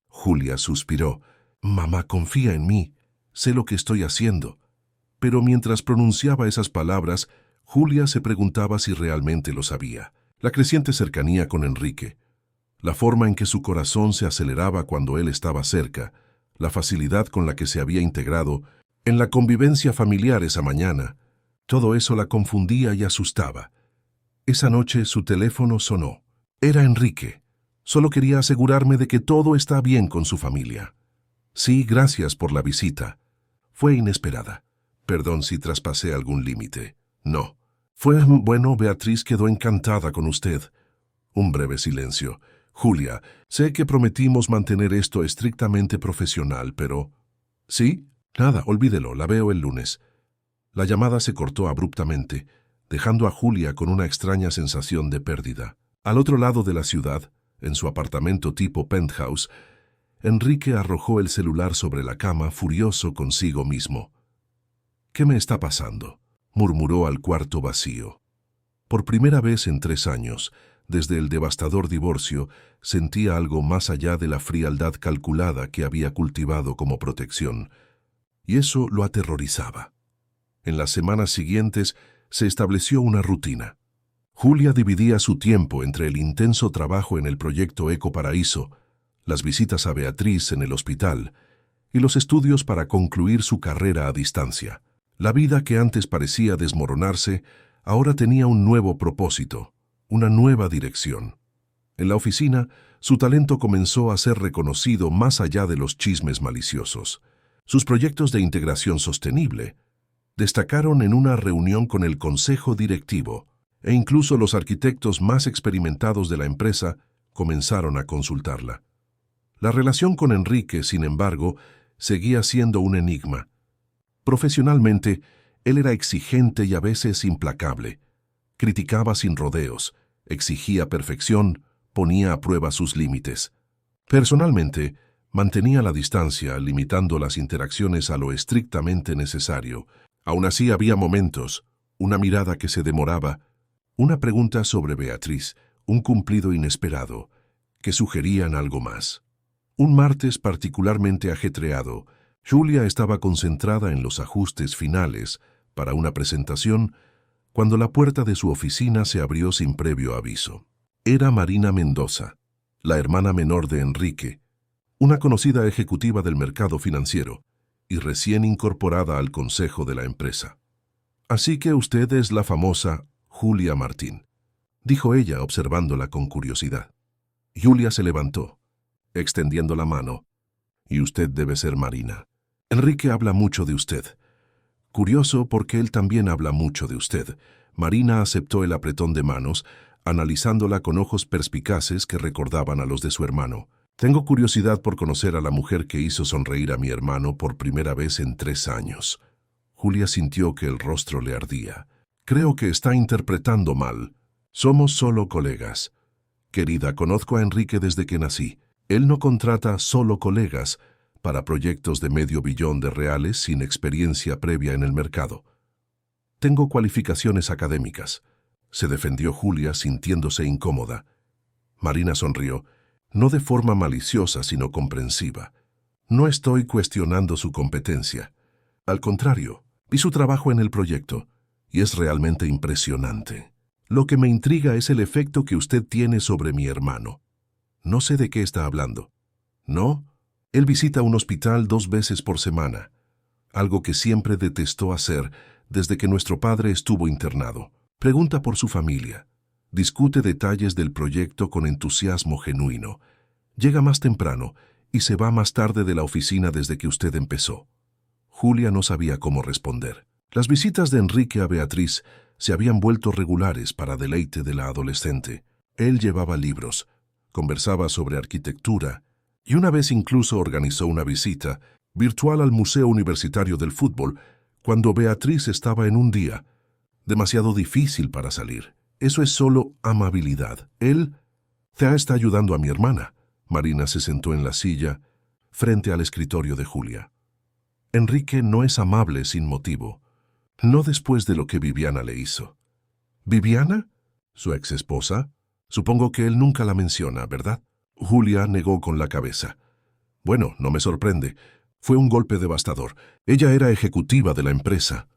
Julia suspiró. «Mamá, confía en mí. Sé lo que estoy haciendo». Pero mientras pronunciaba esas palabras, Julia se preguntaba si realmente lo sabía. La creciente cercanía con Enrique, la forma en que su corazón se aceleraba cuando él estaba cerca, la facilidad con la que se había integrado en la convivencia familiar esa mañana, todo eso la confundía y asustaba. Esa noche su teléfono sonó. Era Enrique. Solo quería asegurarme de que todo está bien con su familia. «Sí, gracias por la visita. Fue inesperada. Perdón si traspasé algún límite». «No». «Fue bueno, Beatriz quedó encantada con usted». Un breve silencio. «Julia, sé que prometimos mantener esto estrictamente profesional, pero...» «¿Sí? Nada, olvídelo, la veo el lunes». La llamada se cortó abruptamente, dejando a Julia con una extraña sensación de pérdida. Al otro lado de la ciudad, en su apartamento tipo penthouse, Enrique arrojó el celular sobre la cama, furioso consigo mismo. «¿Qué me está pasando?», murmuró al cuarto vacío. Por primera vez en 3 años, desde el devastador divorcio, sentía algo más allá de la frialdad calculada que había cultivado como protección, y eso lo aterrorizaba. En las semanas siguientes se estableció una rutina. Julia dividía su tiempo entre el intenso trabajo en el proyecto Eco Paraíso, las visitas a Beatriz en el hospital y los estudios para concluir su carrera a distancia. La vida que antes parecía desmoronarse, ahora tenía un nuevo propósito, una nueva dirección. En la oficina, su talento comenzó a ser reconocido más allá de los chismes maliciosos. Sus proyectos de integración sostenible destacaron en una reunión con el consejo directivo, e incluso los arquitectos más experimentados de la empresa comenzaron a consultarla. La relación con Enrique, sin embargo, seguía siendo un enigma. Profesionalmente, él era exigente y a veces implacable. Criticaba sin rodeos, exigía perfección, ponía a prueba sus límites. Personalmente, mantenía la distancia, limitando las interacciones a lo estrictamente necesario. Aún así había momentos, una mirada que se demoraba, una pregunta sobre Beatriz, un cumplido inesperado, que sugerían algo más. Un martes particularmente ajetreado, Julia estaba concentrada en los ajustes finales para una presentación cuando la puerta de su oficina se abrió sin previo aviso. Era Marina Mendoza, la hermana menor de Enrique, una conocida ejecutiva del mercado financiero y recién incorporada al consejo de la empresa. «Así que usted es la famosa Julia Martín», dijo ella observándola con curiosidad. Julia se levantó, extendiendo la mano. «Y usted debe ser Marina. Enrique habla mucho de usted». «Curioso porque él también habla mucho de usted». Marina aceptó el apretón de manos, analizándola con ojos perspicaces que recordaban a los de su hermano. «Tengo curiosidad por conocer a la mujer que hizo sonreír a mi hermano por primera vez en 3 años». Julia sintió que el rostro le ardía. «Creo que está interpretando mal. Somos solo colegas. Querida, conozco a Enrique desde que nací. Él no contrata solo colegas para proyectos de $500 millón de reales sin experiencia previa en el mercado. Tengo cualificaciones académicas», se defendió Julia sintiéndose incómoda. Marina sonrió, no de forma maliciosa sino comprensiva. «No estoy cuestionando su competencia. Al contrario, vi su trabajo en el proyecto y es realmente impresionante. Lo que me intriga es el efecto que usted tiene sobre mi hermano». «No sé de qué está hablando». «¿No? Él visita un hospital 2 veces por semana, algo que siempre detestó hacer desde que nuestro padre estuvo internado. Pregunta por su familia, discute detalles del proyecto con entusiasmo genuino, llega más temprano y se va más tarde de la oficina desde que usted empezó». Julia no sabía cómo responder. Las visitas de Enrique a Beatriz se habían vuelto regulares para deleite de la adolescente. Él llevaba libros, conversaba sobre arquitectura y una vez incluso organizó una visita virtual al Museo Universitario del Fútbol cuando Beatriz estaba en un día demasiado difícil para salir. Eso es solo amabilidad. Él te está ayudando a mi hermana. Marina se sentó en la silla frente al escritorio de Julia. Enrique no es amable sin motivo. No después de lo que Viviana le hizo. ¿Viviana? ¿Su ex esposa? Supongo que él nunca la menciona, ¿verdad? Julia negó con la cabeza. Bueno, no me sorprende. Fue un golpe devastador. Ella era ejecutiva de la empresa.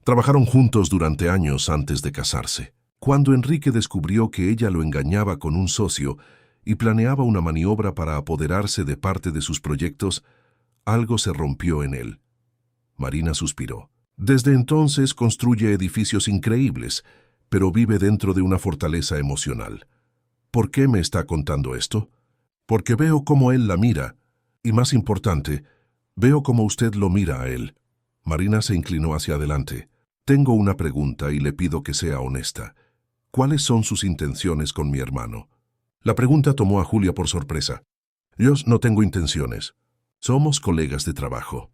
Trabajaron juntos durante años antes de casarse. Cuando Enrique descubrió que ella lo engañaba con un socio y planeaba una maniobra para apoderarse de parte de sus proyectos, algo se rompió en él. Marina suspiró. Desde entonces construye edificios increíbles, pero vive dentro de una fortaleza emocional. ¿Por qué me está contando esto? Porque veo cómo él la mira, y más importante, veo cómo usted lo mira a él. Marina se inclinó hacia adelante. Tengo una pregunta y le pido que sea honesta. ¿Cuáles son sus intenciones con mi hermano? La pregunta tomó a Julia por sorpresa. Yo no tengo intenciones. Somos colegas de trabajo.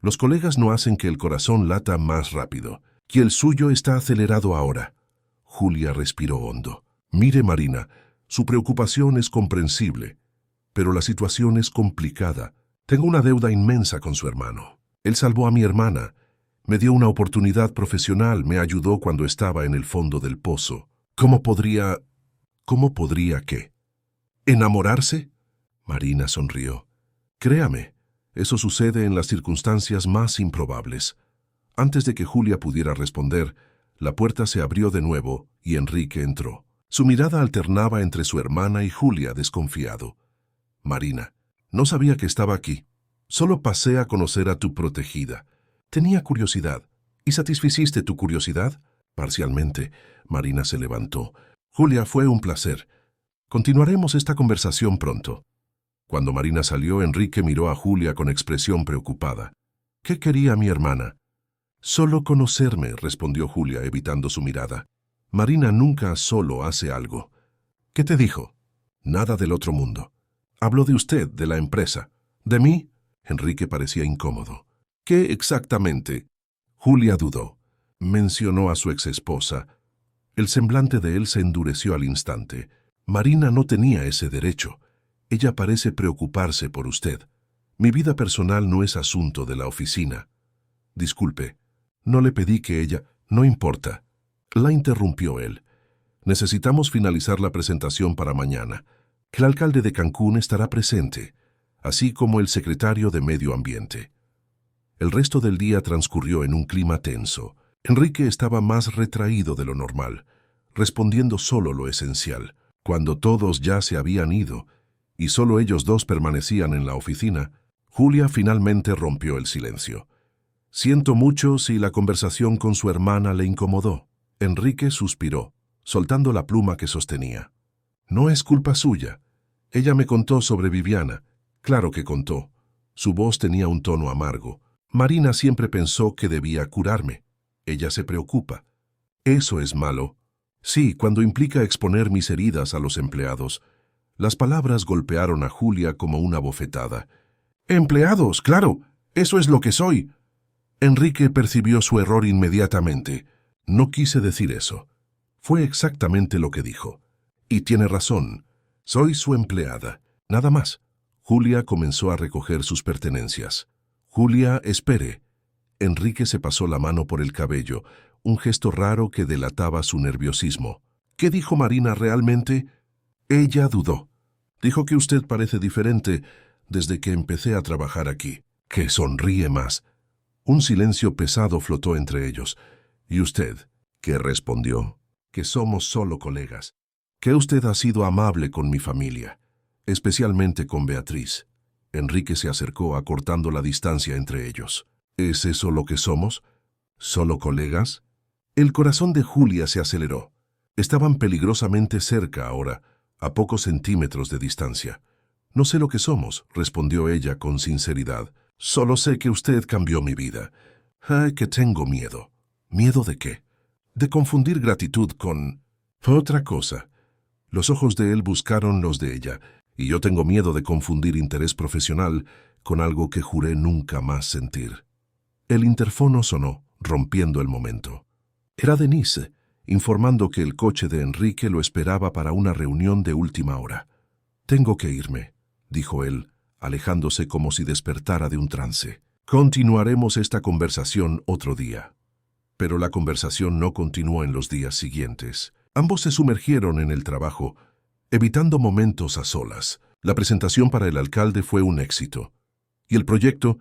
Los colegas no hacen que el corazón lata más rápido, que el suyo está acelerado ahora. Julia respiró hondo. Mire, Marina, su preocupación es comprensible, pero la situación es complicada. Tengo una deuda inmensa con su hermano. Él salvó a mi hermana, me dio una oportunidad profesional, me ayudó cuando estaba en el fondo del pozo. ¿Cómo podría qué? ¿Enamorarse? Marina sonrió. Créame, eso sucede en las circunstancias más improbables. Antes de que Julia pudiera responder, la puerta se abrió de nuevo y Enrique entró. Su mirada alternaba entre su hermana y Julia, desconfiado. Marina, no sabía que estaba aquí. Solo pasé a conocer a tu protegida. Tenía curiosidad. ¿Y satisficiste tu curiosidad? Parcialmente. Marina se levantó. Julia, fue un placer. Continuaremos esta conversación pronto. Cuando Marina salió, Enrique miró a Julia con expresión preocupada. ¿Qué quería mi hermana? Solo conocerme, respondió Julia, evitando su mirada. Marina nunca solo hace algo. ¿Qué te dijo? Nada del otro mundo. Habló de usted, de la empresa. ¿De mí? Enrique parecía incómodo. ¿Qué exactamente? Julia dudó. Mencionó a su exesposa. El semblante de él se endureció al instante. Marina no tenía ese derecho. Ella parece preocuparse por usted. Mi vida personal no es asunto de la oficina. Disculpe, no le pedí que ella... No importa. La interrumpió él. Necesitamos finalizar la presentación para mañana. El alcalde de Cancún estará presente, así como el secretario de Medio Ambiente. El resto del día transcurrió en un clima tenso. Enrique estaba más retraído de lo normal, respondiendo solo lo esencial. Cuando todos ya se habían ido, y solo ellos dos permanecían en la oficina, Julia finalmente rompió el silencio. Siento mucho si la conversación con su hermana le incomodó. Enrique suspiró, soltando la pluma que sostenía. No es culpa suya. Ella me contó sobre Viviana. Claro que contó. Su voz tenía un tono amargo. Marina siempre pensó que debía curarme. Ella se preocupa. ¿Eso es malo? Sí, cuando implica exponer mis heridas a los empleados. Las palabras golpearon a Julia como una bofetada. «¡Empleados, claro! ¡Eso es lo que soy!» Enrique percibió su error inmediatamente. No quise decir eso. Fue exactamente lo que dijo. Y tiene razón. Soy su empleada. Nada más. Julia comenzó a recoger sus pertenencias. Julia, espere. Enrique se pasó la mano por el cabello, un gesto raro que delataba su nerviosismo. ¿Qué dijo Marina realmente? Ella dudó. Dijo que usted parece diferente desde que empecé a trabajar aquí. Que sonríe más. Un silencio pesado flotó entre ellos. ¿Y usted? ¿Qué respondió? Que somos solo colegas. Que usted ha sido amable con mi familia, especialmente con Beatriz. Enrique se acercó, acortando la distancia entre ellos. ¿Es eso lo que somos? ¿Solo colegas? El corazón de Julia se aceleró. Estaban peligrosamente cerca ahora, a pocos centímetros de distancia. No sé lo que somos, respondió ella con sinceridad. Solo sé que usted cambió mi vida. ¡Ay, que tengo miedo! ¿Miedo de qué? De confundir gratitud con... otra cosa. Los ojos de él buscaron los de ella, y yo tengo miedo de confundir interés profesional con algo que juré nunca más sentir. El interfono sonó, rompiendo el momento. Era Denise, informando que el coche de Enrique lo esperaba para una reunión de última hora. «Tengo que irme», dijo él, alejándose como si despertara de un trance. «Continuaremos esta conversación otro día». Pero la conversación no continuó en los días siguientes. Ambos se sumergieron en el trabajo, evitando momentos a solas. La presentación para el alcalde fue un éxito, y el proyecto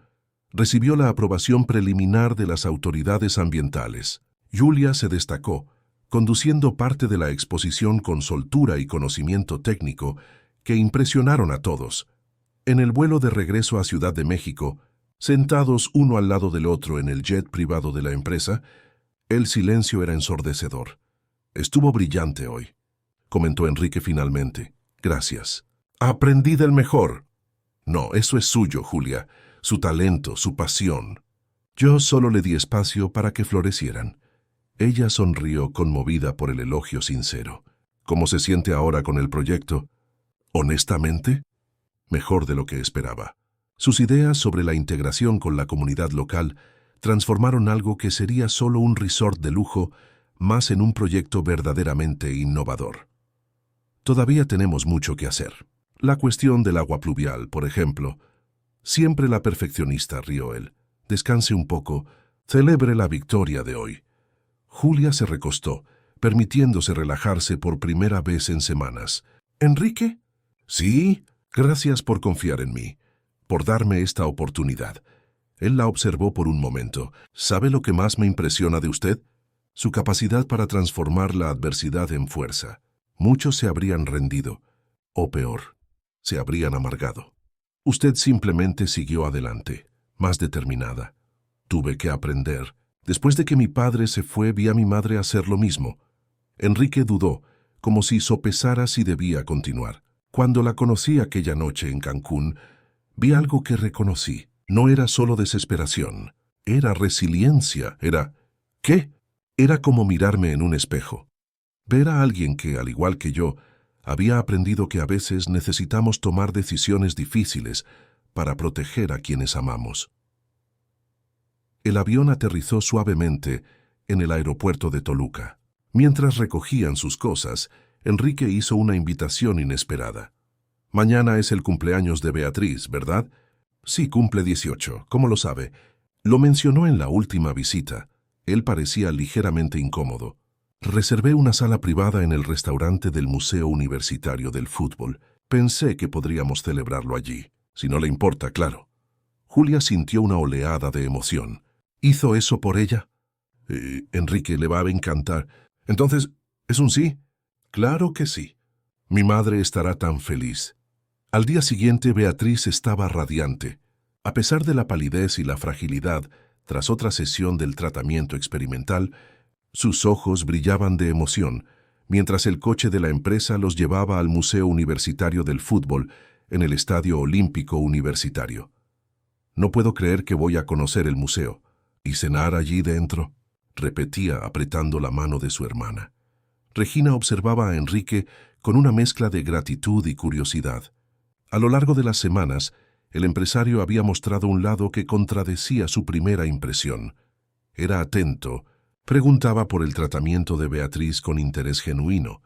recibió la aprobación preliminar de las autoridades ambientales. Julia se destacó, conduciendo parte de la exposición con soltura y conocimiento técnico que impresionaron a todos. En el vuelo de regreso a Ciudad de México, sentados uno al lado del otro en el jet privado de la empresa, el silencio era ensordecedor. «Estuvo brillante hoy», comentó Enrique finalmente. «Gracias. Aprendí del mejor». «No, eso es suyo, Julia. Su talento, su pasión. Yo solo le di espacio para que florecieran». Ella sonrió conmovida por el elogio sincero. «¿Cómo se siente ahora con el proyecto?» «Honestamente, mejor de lo que esperaba». Sus ideas sobre la integración con la comunidad local transformaron algo que sería solo un resort de lujo más en un proyecto verdaderamente innovador. Todavía tenemos mucho que hacer. La cuestión del agua pluvial, por ejemplo. Siempre la perfeccionista, rió él. Descanse un poco, celebre la victoria de hoy. Julia se recostó, permitiéndose relajarse por primera vez en semanas. ¿Enrique? Sí, gracias por confiar en mí, por darme esta oportunidad. Él la observó por un momento. ¿Sabe lo que más me impresiona de usted? Su capacidad para transformar la adversidad en fuerza. Muchos se habrían rendido, o peor, se habrían amargado. Usted simplemente siguió adelante, más determinada. Tuve que aprender. Después de que mi padre se fue, vi a mi madre hacer lo mismo. Enrique dudó, como si sopesara si debía continuar. Cuando la conocí aquella noche en Cancún, vi algo que reconocí. No era solo desesperación, era resiliencia, era... ¿Qué? Era como mirarme en un espejo. Ver a alguien que, al igual que yo, había aprendido que a veces necesitamos tomar decisiones difíciles para proteger a quienes amamos. El avión aterrizó suavemente en el aeropuerto de Toluca. Mientras recogían sus cosas, Enrique hizo una invitación inesperada. Mañana es el cumpleaños de Beatriz, ¿verdad? Sí, cumple 18, ¿cómo lo sabe? Lo mencionó en la última visita. Él parecía ligeramente incómodo. Reservé una sala privada en el restaurante del Museo Universitario del Fútbol. Pensé que podríamos celebrarlo allí, si no le importa, claro. Julia sintió una oleada de emoción. ¿Hizo eso por ella? Enrique, le va a encantar. Entonces, ¿es un sí? Claro que sí. Mi madre estará tan feliz. Al día siguiente, Beatriz estaba radiante. A pesar de la palidez y la fragilidad, tras otra sesión del tratamiento experimental, sus ojos brillaban de emoción, mientras el coche de la empresa los llevaba al Museo Universitario del Fútbol, en el Estadio Olímpico Universitario. No puedo creer que voy a conocer el museo. ¿Y cenar allí dentro?, repetía apretando la mano de su hermana. Regina observaba a Enrique con una mezcla de gratitud y curiosidad. A lo largo de las semanas, el empresario había mostrado un lado que contradecía su primera impresión. Era atento, preguntaba por el tratamiento de Beatriz con interés genuino,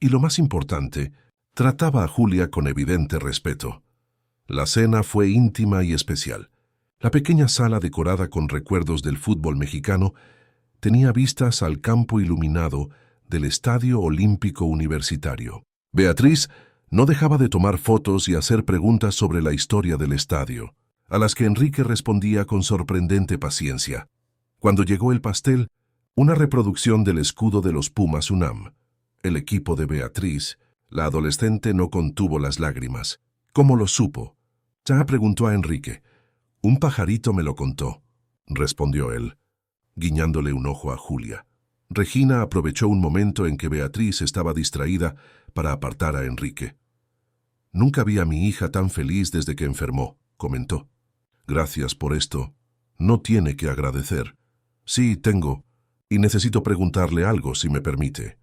y lo más importante, trataba a Julia con evidente respeto. La cena fue íntima y especial. La pequeña sala decorada con recuerdos del fútbol mexicano tenía vistas al campo iluminado del Estadio Olímpico Universitario. Beatriz no dejaba de tomar fotos y hacer preguntas sobre la historia del estadio, a las que Enrique respondía con sorprendente paciencia. Cuando llegó el pastel, una reproducción del escudo de los Pumas UNAM, el equipo de Beatriz, la adolescente no contuvo las lágrimas. ¿Cómo lo supo? Ya preguntó a Enrique. Un pajarito me lo contó, respondió él, guiñándole un ojo a Julia. Regina aprovechó un momento en que Beatriz estaba distraída para apartar a Enrique. Nunca vi a mi hija tan feliz desde que enfermó, comentó. Gracias por esto. No tiene que agradecer. Sí, tengo, y necesito preguntarle algo, si me permite.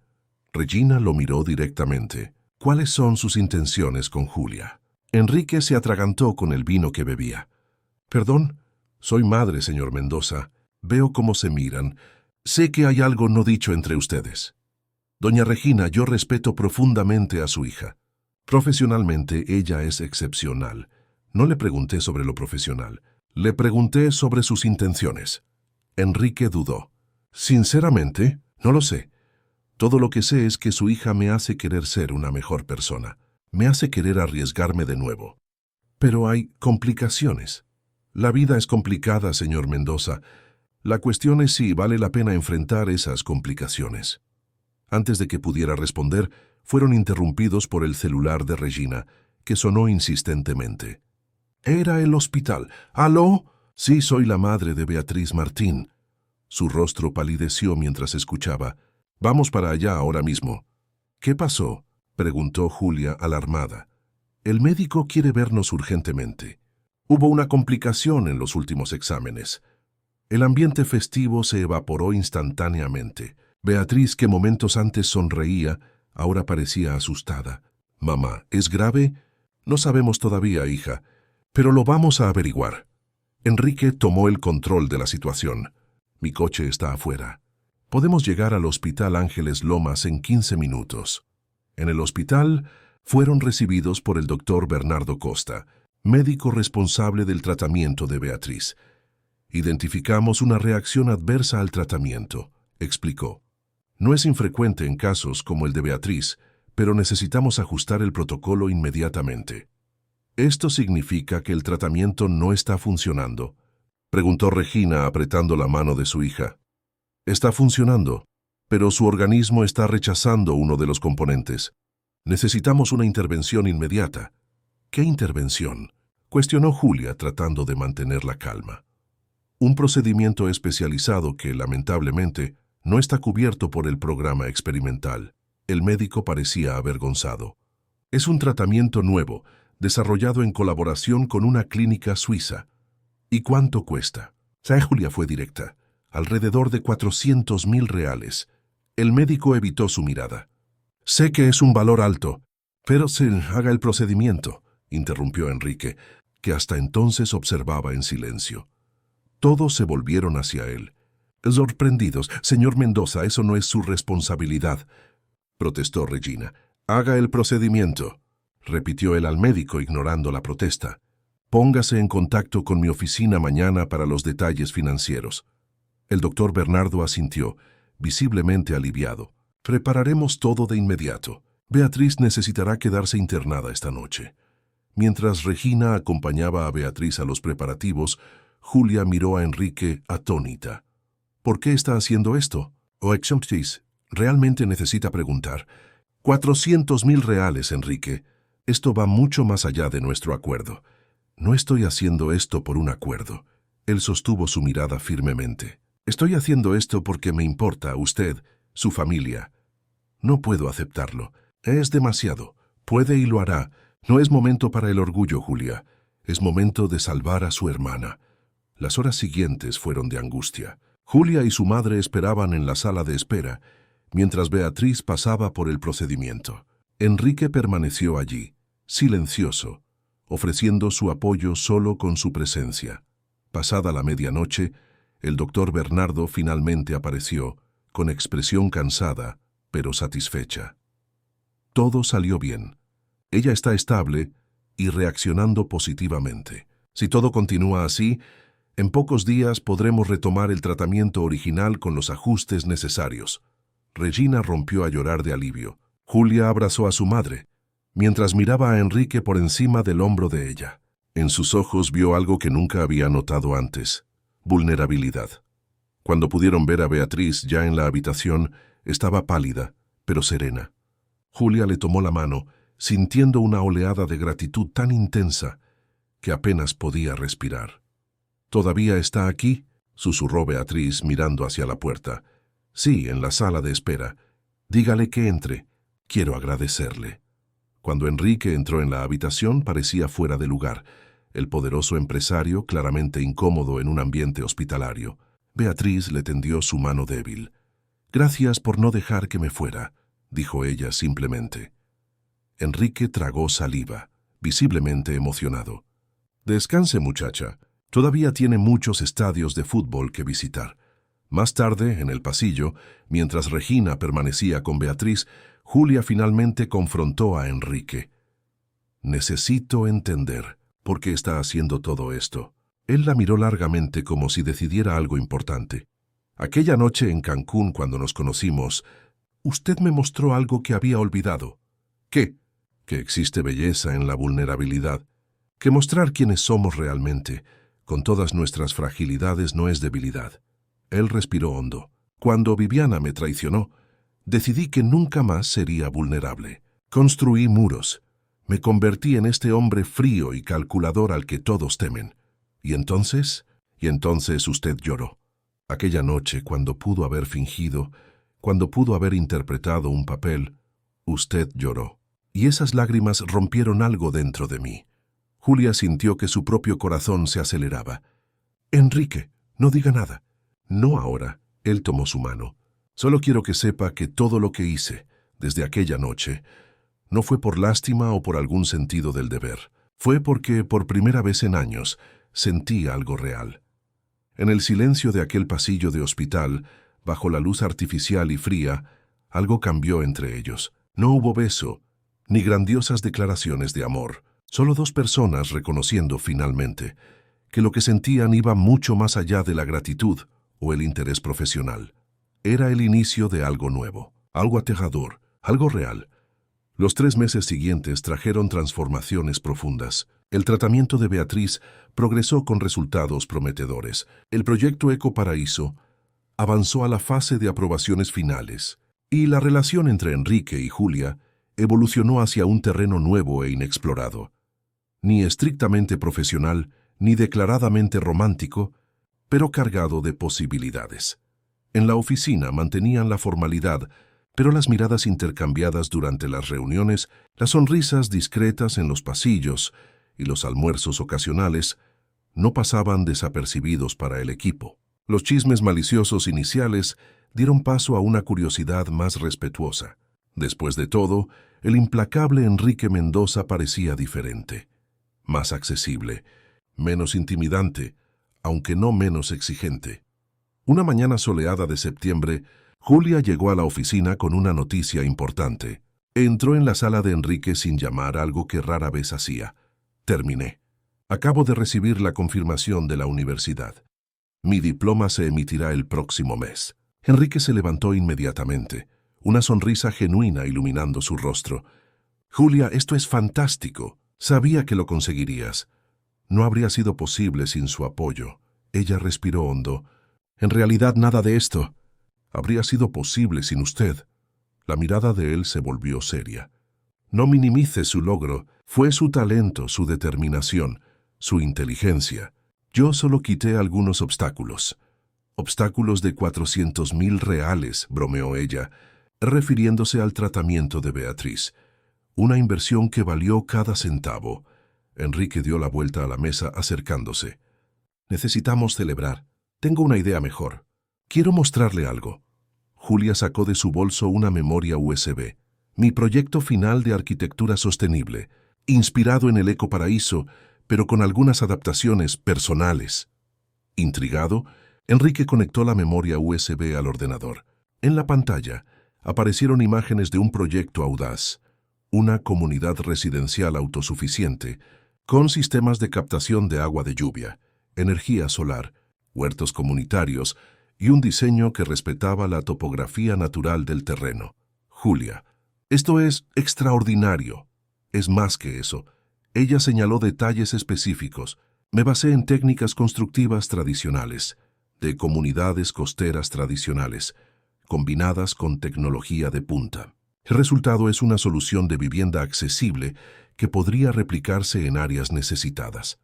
Regina lo miró directamente. ¿Cuáles son sus intenciones con Julia? Enrique se atragantó con el vino que bebía. Perdón, soy madre, señor Mendoza. Veo cómo se miran. Sé que hay algo no dicho entre ustedes. Doña Regina, yo respeto profundamente a su hija. Profesionalmente, ella es excepcional. No le pregunté sobre lo profesional. Le pregunté sobre sus intenciones. Enrique dudó. Sinceramente, no lo sé. Todo lo que sé es que su hija me hace querer ser una mejor persona. Me hace querer arriesgarme de nuevo. Pero hay complicaciones. La vida es complicada, señor Mendoza. La cuestión es si vale la pena enfrentar esas complicaciones. Antes de que pudiera responder, fueron interrumpidos por el celular de Regina, que sonó insistentemente. Era el hospital. ¿Aló? Sí, soy la madre de Beatriz Martín. Su rostro palideció mientras escuchaba. Vamos para allá ahora mismo. ¿Qué pasó?, preguntó Julia alarmada. El médico quiere vernos urgentemente. Hubo una complicación en los últimos exámenes. El ambiente festivo se evaporó instantáneamente. Beatriz, que momentos antes sonreía, ahora parecía asustada. Mamá, ¿es grave? No sabemos todavía, hija, pero lo vamos a averiguar. Enrique tomó el control de la situación. Mi coche está afuera. Podemos llegar al Hospital Ángeles Lomas en 15 minutos. En el hospital fueron recibidos por el doctor Bernardo Costa, médico responsable del tratamiento de Beatriz. Identificamos una reacción adversa al tratamiento, explicó. No es infrecuente en casos como el de Beatriz, pero necesitamos ajustar el protocolo inmediatamente. ¿Esto significa que el tratamiento no está funcionando?, preguntó Regina apretando la mano de su hija. Está funcionando, pero su organismo está rechazando uno de los componentes. Necesitamos una intervención inmediata. ¿Qué intervención?, cuestionó Julia tratando de mantener la calma. Un procedimiento especializado que, lamentablemente, no está cubierto por el programa experimental. El médico parecía avergonzado. Es un tratamiento nuevo, desarrollado en colaboración con una clínica suiza. ¿Y cuánto cuesta? Julia fue directa. Alrededor de 400.000 reales. El médico evitó su mirada. Sé que es un valor alto, pero se haga el procedimiento, interrumpió Enrique, que hasta entonces observaba en silencio. Todos se volvieron hacia él. Sorprendidos, señor Mendoza, eso no es su responsabilidad, protestó Regina. Haga el procedimiento, repitió él al médico, ignorando la protesta. Póngase en contacto con mi oficina mañana para los detalles financieros. El doctor Bernardo asintió, visiblemente aliviado. Prepararemos todo de inmediato. Beatriz necesitará quedarse internada esta noche. Mientras Regina acompañaba a Beatriz a los preparativos, Julia miró a Enrique atónita. ¿Por qué está haciendo esto? Realmente necesita preguntar. 400.000 reales, Enrique. Esto va mucho más allá de nuestro acuerdo. No estoy haciendo esto por un acuerdo. Él sostuvo su mirada firmemente. Estoy haciendo esto porque me importa usted, su familia. No puedo aceptarlo. Es demasiado. Puede y lo hará. No es momento para el orgullo, Julia. Es momento de salvar a su hermana. Las horas siguientes fueron de angustia. Julia y su madre esperaban en la sala de espera, mientras Beatriz pasaba por el procedimiento. Enrique permaneció allí, silencioso, ofreciendo su apoyo solo con su presencia. Pasada la medianoche, el doctor Bernardo finalmente apareció, con expresión cansada, pero satisfecha. Todo salió bien. Ella está estable y reaccionando positivamente. Si todo continúa así, en pocos días podremos retomar el tratamiento original con los ajustes necesarios. Regina rompió a llorar de alivio. Julia abrazó a su madre, mientras miraba a Enrique por encima del hombro de ella. En sus ojos vio algo que nunca había notado antes: vulnerabilidad. Cuando pudieron ver a Beatriz ya en la habitación, estaba pálida, pero serena. Julia le tomó la mano, sintiendo una oleada de gratitud tan intensa que apenas podía respirar. «¿Todavía está aquí?», susurró Beatriz mirando hacia la puerta. «Sí, en la sala de espera. Dígale que entre. Quiero agradecerle». Cuando Enrique entró en la habitación, parecía fuera de lugar. El poderoso empresario, claramente incómodo en un ambiente hospitalario. Beatriz le tendió su mano débil. «Gracias por no dejar que me fuera», dijo ella simplemente. Enrique tragó saliva, visiblemente emocionado. «Descanse, muchacha. Todavía tiene muchos estadios de fútbol que visitar». Más tarde, en el pasillo, mientras Regina permanecía con Beatriz, Julia finalmente confrontó a Enrique. «Necesito entender por qué está haciendo todo esto». Él la miró largamente como si decidiera algo importante. «Aquella noche en Cancún, cuando nos conocimos, usted me mostró algo que había olvidado». «¿Qué?». «Que existe belleza en la vulnerabilidad. Que mostrar quiénes somos realmente, con todas nuestras fragilidades, no es debilidad». Él respiró hondo. «Cuando Viviana me traicionó, decidí que nunca más sería vulnerable. Construí muros. Me convertí en este hombre frío y calculador al que todos temen. Y entonces usted lloró. Aquella noche, cuando pudo haber fingido, cuando pudo haber interpretado un papel, usted lloró. Y esas lágrimas rompieron algo dentro de mí». Julia sintió que su propio corazón se aceleraba. «Enrique, no diga nada». «No ahora», él tomó su mano. «Solo quiero que sepa que todo lo que hice, desde aquella noche, no fue por lástima o por algún sentido del deber. Fue porque, por primera vez en años, sentí algo real». En el silencio de aquel pasillo de hospital, bajo la luz artificial y fría, algo cambió entre ellos. No hubo beso, ni grandiosas declaraciones de amor. Solo dos personas reconociendo finalmente que lo que sentían iba mucho más allá de la gratitud o el interés profesional. Era el inicio de algo nuevo, algo aterrador, algo real. Los 3 meses siguientes trajeron transformaciones profundas. El tratamiento de Beatriz progresó con resultados prometedores. El proyecto Ecoparaíso avanzó a la fase de aprobaciones finales, y la relación entre Enrique y Julia evolucionó hacia un terreno nuevo e inexplorado. Ni estrictamente profesional, ni declaradamente romántico, pero cargado de posibilidades. En la oficina mantenían la formalidad, pero las miradas intercambiadas durante las reuniones, las sonrisas discretas en los pasillos y los almuerzos ocasionales no pasaban desapercibidos para el equipo. Los chismes maliciosos iniciales dieron paso a una curiosidad más respetuosa. Después de todo, el implacable Enrique Mendoza parecía diferente, más accesible, menos intimidante, aunque no menos exigente. Una mañana soleada de septiembre, Julia llegó a la oficina con una noticia importante. Entró en la sala de Enrique sin llamar, algo que rara vez hacía. Terminé. Acabo de recibir la confirmación de la universidad. Mi diploma se emitirá el próximo mes. Enrique se levantó inmediatamente, una sonrisa genuina iluminando su rostro. Julia, esto es fantástico. Sabía que lo conseguirías. No habría sido posible sin su apoyo. Ella respiró hondo. En realidad nada de esto habría sido posible sin usted. La mirada de él se volvió seria. No minimice su logro. Fue su talento, su determinación, su inteligencia. Yo solo quité algunos obstáculos. Obstáculos de 400,000 reales, bromeó ella, refiriéndose al tratamiento de Beatriz. Una inversión que valió cada centavo. Enrique dio la vuelta a la mesa acercándose. Necesitamos celebrar. Tengo una idea mejor. Quiero mostrarle algo. Julia sacó de su bolso una memoria USB. Mi proyecto final de arquitectura sostenible, inspirado en el Ecoparaíso, pero con algunas adaptaciones personales. Intrigado, Enrique conectó la memoria USB al ordenador. En la pantalla aparecieron imágenes de un proyecto audaz, una comunidad residencial autosuficiente, con sistemas de captación de agua de lluvia, energía solar, huertos comunitarios y un diseño que respetaba la topografía natural del terreno. Julia, esto es extraordinario. Es más que eso. Ella señaló detalles específicos. Me basé en técnicas constructivas tradicionales, de comunidades costeras tradicionales, combinadas con tecnología de punta. El resultado es una solución de vivienda accesible que podría replicarse en áreas necesitadas.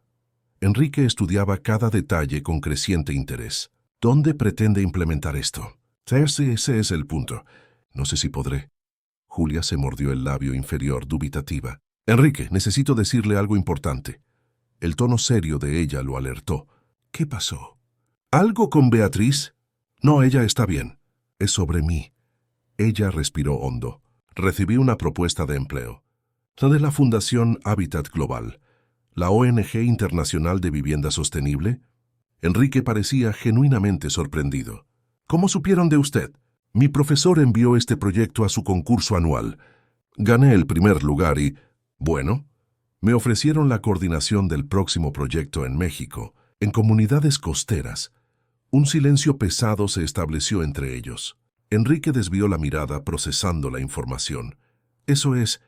Enrique estudiaba cada detalle con creciente interés. ¿Dónde pretende implementar esto? Ese es el punto. No sé si podré. Julia se mordió el labio inferior dubitativa. Enrique, necesito decirle algo importante. El tono serio de ella lo alertó. ¿Qué pasó? ¿Algo con Beatriz? No, ella está bien. Es sobre mí. Ella respiró hondo. Recibí una propuesta de empleo. La de la Fundación Hábitat Global, la ONG Internacional de Vivienda Sostenible. Enrique parecía genuinamente sorprendido. ¿Cómo supieron de usted? Mi profesor envió este proyecto a su concurso anual. Gané el primer lugar y, bueno, me ofrecieron la coordinación del próximo proyecto en México, en comunidades costeras. Un silencio pesado se estableció entre ellos. Enrique desvió la mirada procesando la información. Eso es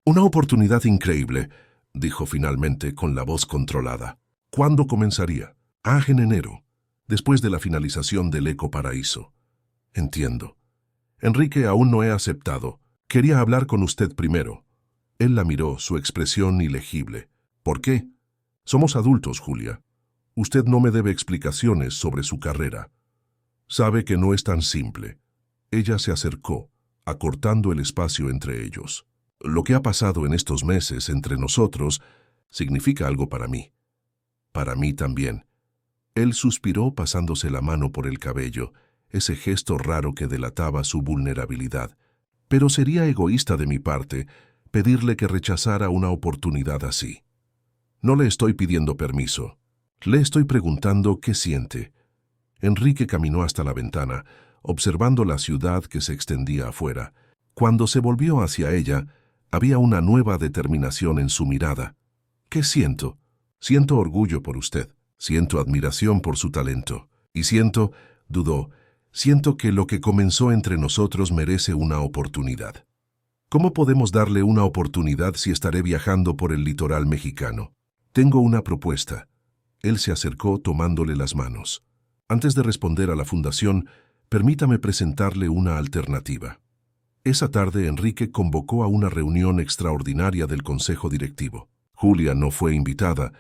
una oportunidad increíble, dijo finalmente con la voz controlada. ¿Cuándo comenzaría? En enero, después de la finalización del Ecoparaíso. Entiendo. Enrique, aún no he aceptado. Quería hablar con usted primero. Él la miró, su expresión ilegible. ¿Por qué? Somos adultos, Julia. Usted no me debe explicaciones sobre su carrera. Sabe que no es tan simple. Ella se acercó, acortando el espacio entre ellos. Lo que ha pasado en estos meses entre nosotros significa algo para mí. Para mí también. Él suspiró pasándose la mano por el cabello, ese gesto raro que delataba su vulnerabilidad. Pero sería egoísta de mi parte pedirle que rechazara una oportunidad así. No le estoy pidiendo permiso. Le estoy preguntando qué siente. Enrique caminó hasta la ventana, observando la ciudad que se extendía afuera. Cuando se volvió hacia ella, había una nueva determinación en su mirada. ¿Qué siento? Siento orgullo por usted. Siento admiración por su talento. Y dudó, siento que lo que comenzó entre nosotros merece una oportunidad. ¿Cómo podemos darle una oportunidad si estaré viajando por el litoral mexicano? Tengo una propuesta. Él se acercó tomándole las manos. Antes de responder a la fundación, permítame presentarle una alternativa. Esa tarde Enrique convocó a una reunión extraordinaria del Consejo Directivo. Julia no fue invitada,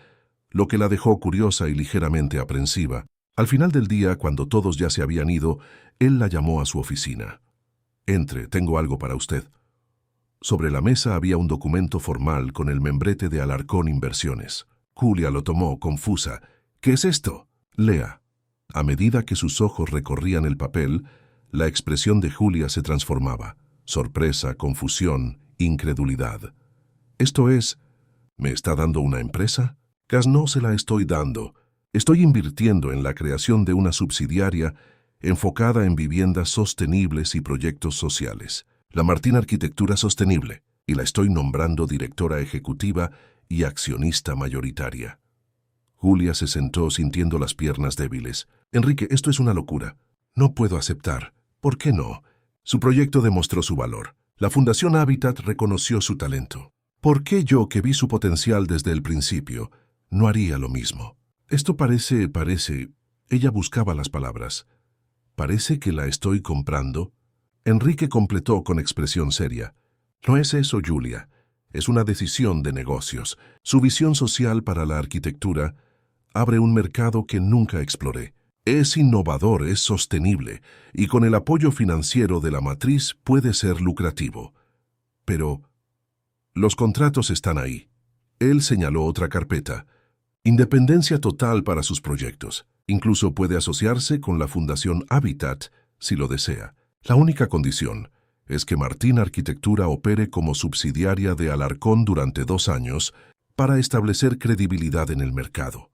lo que la dejó curiosa y ligeramente aprensiva. Al final del día, cuando todos ya se habían ido, él la llamó a su oficina. «Entre, tengo algo para usted». Sobre la mesa había un documento formal con el membrete de Alarcón Inversiones. Julia lo tomó, confusa. «¿Qué es esto?» «Lea». A medida que sus ojos recorrían el papel, la expresión de Julia se transformaba. Sorpresa, confusión, incredulidad. «Esto es... ¿me está dando una empresa?» «No se la estoy dando. Estoy invirtiendo en la creación de una subsidiaria enfocada en viviendas sostenibles y proyectos sociales. La Martín Arquitectura Sostenible, y la estoy nombrando directora ejecutiva y accionista mayoritaria». Julia se sentó sintiendo las piernas débiles. «Enrique, esto es una locura. No puedo aceptar. ¿Por qué no? Su proyecto demostró su valor. La Fundación Habitat reconoció su talento. ¿Por qué yo, que vi su potencial desde el principio, no haría lo mismo? Esto parece... Ella buscaba las palabras. «¿Parece que la estoy comprando?» Enrique completó con expresión seria. «No es eso, Julia. Es una decisión de negocios. Su visión social para la arquitectura abre un mercado que nunca exploré. Es innovador, es sostenible, y con el apoyo financiero de la matriz puede ser lucrativo. Pero los contratos están ahí». Él señaló otra carpeta. «Independencia total para sus proyectos. Incluso puede asociarse con la Fundación Habitat si lo desea. La única condición es que Martín Arquitectura opere como subsidiaria de Alarcón durante 2 años para establecer credibilidad en el mercado».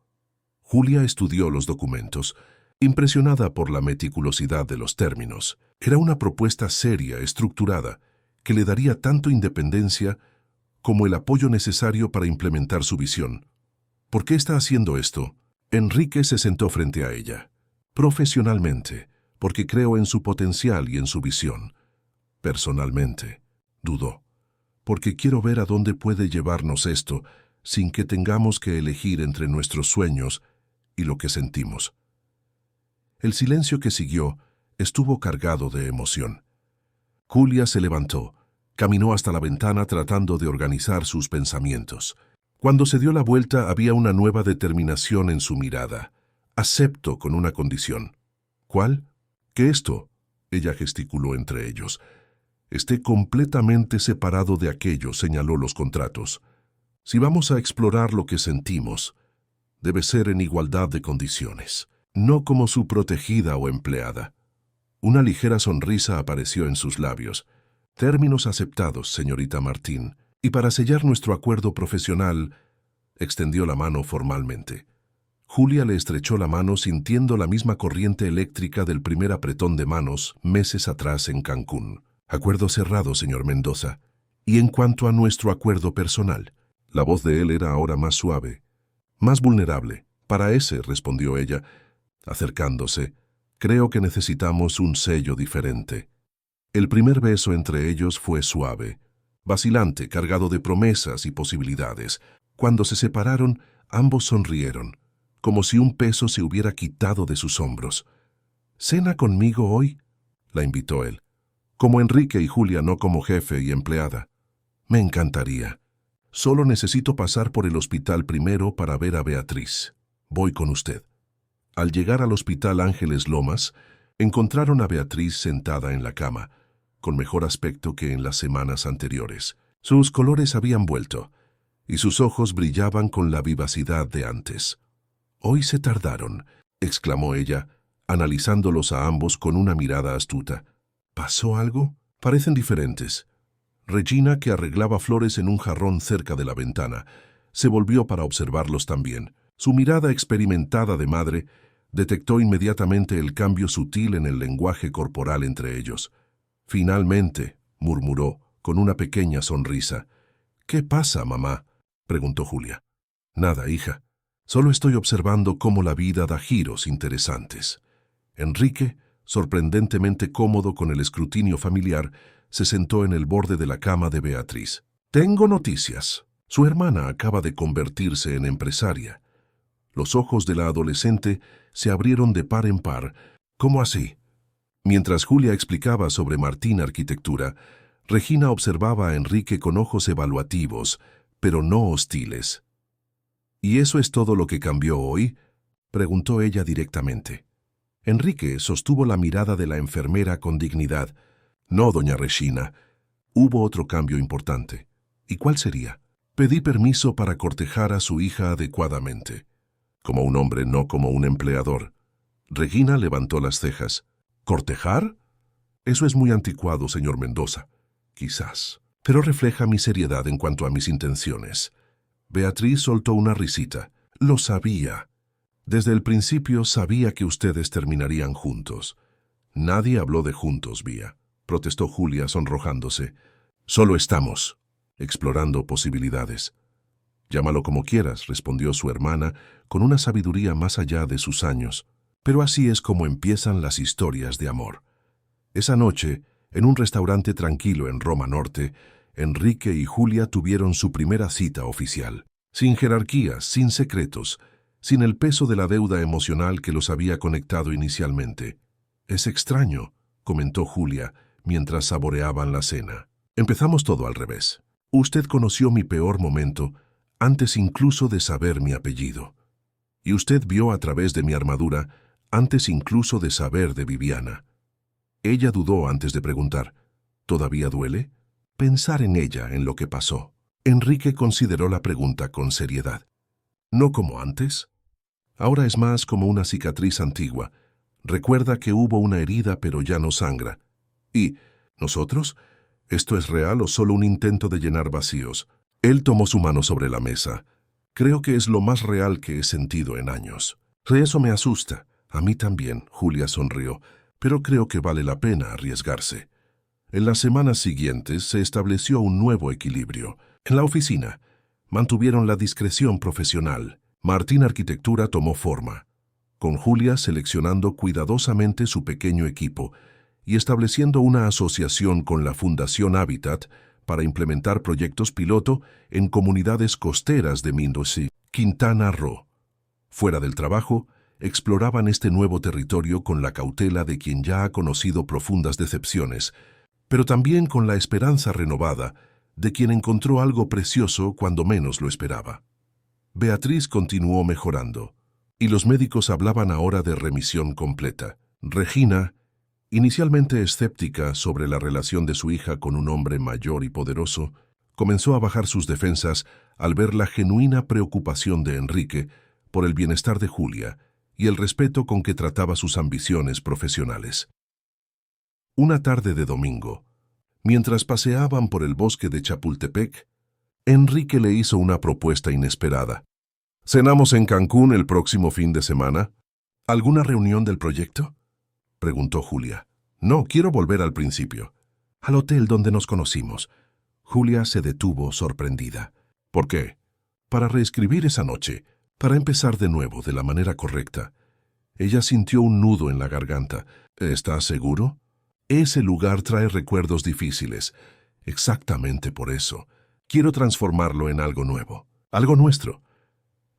Julia estudió los documentos, impresionada por la meticulosidad de los términos. Era una propuesta seria, estructurada, que le daría tanto independencia como el apoyo necesario para implementar su visión. «¿Por qué está haciendo esto?» Enrique se sentó frente a ella. «Profesionalmente, porque creo en su potencial y en su visión. Personalmente», dudó, «porque quiero ver a dónde puede llevarnos esto sin que tengamos que elegir entre nuestros sueños y lo que sentimos». El silencio que siguió estuvo cargado de emoción. Julia se levantó, caminó hasta la ventana tratando de organizar sus pensamientos. Cuando se dio la vuelta había una nueva determinación en su mirada. «Acepto con una condición». «¿Cuál?» «Que esto», ella gesticuló entre ellos, «esté completamente separado de aquello», señaló los contratos. «Si vamos a explorar lo que sentimos, debe ser en igualdad de condiciones, no como su protegida o empleada». Una ligera sonrisa apareció en sus labios. «Términos aceptados, señorita Martín. Y para sellar nuestro acuerdo profesional», extendió la mano formalmente. Julia le estrechó la mano sintiendo la misma corriente eléctrica del primer apretón de manos meses atrás en Cancún. «Acuerdo cerrado, señor Mendoza. Y en cuanto a nuestro acuerdo personal». La voz de él era ahora más suave, más vulnerable. «Para ese», respondió ella, acercándose, «creo que necesitamos un sello diferente». El primer beso entre ellos fue suave, vacilante, cargado de promesas y posibilidades. Cuando se separaron, ambos sonrieron, como si un peso se hubiera quitado de sus hombros. «¿Cena conmigo hoy?», la invitó él. «Como Enrique y Julia, no como jefe y empleada». «Me encantaría. Solo necesito pasar por el hospital primero para ver a Beatriz. Voy con usted». Al llegar al Hospital Ángeles Lomas, encontraron a Beatriz sentada en la cama, con mejor aspecto que en las semanas anteriores. Sus colores habían vuelto, y sus ojos brillaban con la vivacidad de antes. «Hoy se tardaron», exclamó ella, analizándolos a ambos con una mirada astuta. «¿Pasó algo? Parecen diferentes». Regina, que arreglaba flores en un jarrón cerca de la ventana, se volvió para observarlos también. Su mirada experimentada de madre detectó inmediatamente el cambio sutil en el lenguaje corporal entre ellos. «Finalmente», murmuró, con una pequeña sonrisa. «¿Qué pasa, mamá?», preguntó Julia. «Nada, hija. Solo estoy observando cómo la vida da giros interesantes». Enrique, sorprendentemente cómodo con el escrutinio familiar, se sentó en el borde de la cama de Beatriz. «Tengo noticias. Su hermana acaba de convertirse en empresaria». Los ojos de la adolescente se abrieron de par en par. «¿Cómo así?». Mientras Julia explicaba sobre Martín Arquitectura, Regina observaba a Enrique con ojos evaluativos, pero no hostiles. «¿Y eso es todo lo que cambió hoy?». preguntó ella directamente. Enrique sostuvo la mirada de la enfermera con dignidad. No, doña Regina. Hubo otro cambio importante. ¿Y cuál sería? Pedí permiso para cortejar a su hija adecuadamente. Como un hombre, no como un empleador. Regina levantó las cejas. ¿Cortejar? Eso es muy anticuado, señor Mendoza. Quizás. Pero refleja mi seriedad en cuanto a mis intenciones. Beatriz soltó una risita. Lo sabía. Desde el principio sabía que ustedes terminarían juntos. Nadie habló de juntos, Vía, protestó Julia sonrojándose. Solo estamos explorando posibilidades. Llámalo como quieras, respondió su hermana con una sabiduría más allá de sus años. Pero así es como empiezan las historias de amor. Esa noche, en un restaurante tranquilo en Roma Norte, Enrique y Julia tuvieron su primera cita oficial. Sin jerarquías, sin secretos, sin el peso de la deuda emocional que los había conectado inicialmente. Es extraño, comentó Julia, mientras saboreaban la cena. Empezamos todo al revés. Usted conoció mi peor momento antes incluso de saber mi apellido. Y usted vio a través de mi armadura antes incluso de saber de Viviana. Ella dudó antes de preguntar, ¿todavía duele? Pensar en ella, en lo que pasó. Enrique consideró la pregunta con seriedad. ¿No como antes? Ahora es más como una cicatriz antigua. Recuerda que hubo una herida pero ya no sangra. ¿Y nosotros? ¿Esto es real o solo un intento de llenar vacíos? Él tomó su mano sobre la mesa. Creo que es lo más real que he sentido en años. Eso me asusta. A mí también, Julia sonrió, pero creo que vale la pena arriesgarse. En las semanas siguientes se estableció un nuevo equilibrio. En la oficina, mantuvieron la discreción profesional. Martín Arquitectura tomó forma, con Julia seleccionando cuidadosamente su pequeño equipo y estableciendo una asociación con la Fundación Habitat para implementar proyectos piloto en comunidades costeras de Mendoza, Quintana Roo. Fuera del trabajo, exploraban este nuevo territorio con la cautela de quien ya ha conocido profundas decepciones, pero también con la esperanza renovada de quien encontró algo precioso cuando menos lo esperaba. Beatriz continuó mejorando, y los médicos hablaban ahora de remisión completa. Regina, inicialmente escéptica sobre la relación de su hija con un hombre mayor y poderoso, comenzó a bajar sus defensas al ver la genuina preocupación de Enrique por el bienestar de Julia y el respeto con que trataba sus ambiciones profesionales. Una tarde de domingo, mientras paseaban por el bosque de Chapultepec, Enrique le hizo una propuesta inesperada. ¿Cenamos en Cancún el próximo fin de semana? ¿Alguna reunión del proyecto?, preguntó Julia. No, quiero volver al principio. Al hotel donde nos conocimos. Julia se detuvo sorprendida. ¿Por qué? Para reescribir esa noche, para empezar de nuevo de la manera correcta. Ella sintió un nudo en la garganta. ¿Estás seguro? Ese lugar trae recuerdos difíciles. Exactamente por eso. Quiero transformarlo en algo nuevo, algo nuestro.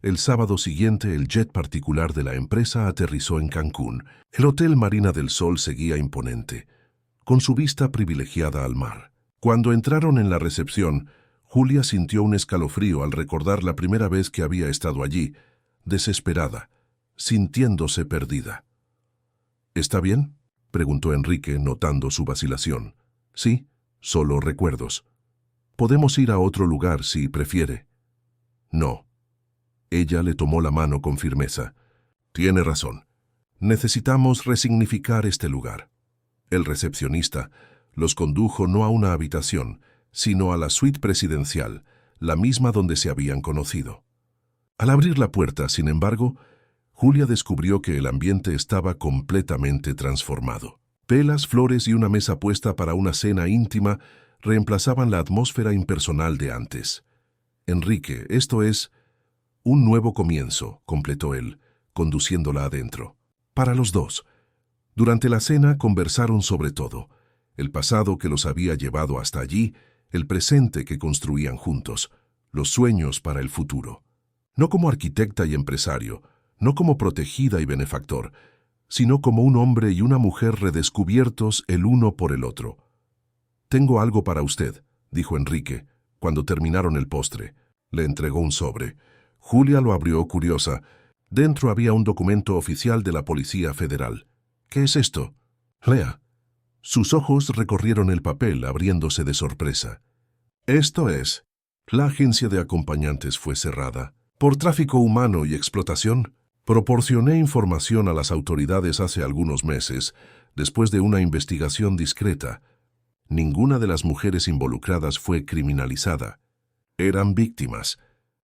El sábado siguiente, el jet particular de la empresa aterrizó en Cancún. El Hotel Marina del Sol seguía imponente, con su vista privilegiada al mar. Cuando entraron en la recepción, Julia sintió un escalofrío al recordar la primera vez que había estado allí, desesperada, sintiéndose perdida. ¿Está bien?, preguntó Enrique, notando su vacilación. Sí, solo recuerdos. Podemos ir a otro lugar si prefiere. No. Ella le tomó la mano con firmeza. Tiene razón. Necesitamos resignificar este lugar. El recepcionista los condujo no a una habitación, sino a la suite presidencial, la misma donde se habían conocido. Al abrir la puerta, sin embargo, Julia descubrió que el ambiente estaba completamente transformado. Velas, flores y una mesa puesta para una cena íntima reemplazaban la atmósfera impersonal de antes. Enrique, esto es un nuevo comienzo, completó él, conduciéndola adentro. Para los dos. Durante la cena conversaron sobre todo: el pasado que los había llevado hasta allí, el presente que construían juntos, los sueños para el futuro. No como arquitecta y empresario, no como protegida y benefactor, sino como un hombre y una mujer redescubiertos el uno por el otro. «Tengo algo para usted», dijo Enrique, cuando terminaron el postre. Le entregó un sobre. Julia lo abrió curiosa. Dentro había un documento oficial de la Policía Federal. ¿Qué es esto? Lea. Sus ojos recorrieron el papel, abriéndose de sorpresa. Esto es. La agencia de acompañantes fue cerrada. Por tráfico humano y explotación, proporcioné información a las autoridades hace algunos meses, después de una investigación discreta. Ninguna de las mujeres involucradas fue criminalizada. Eran víctimas.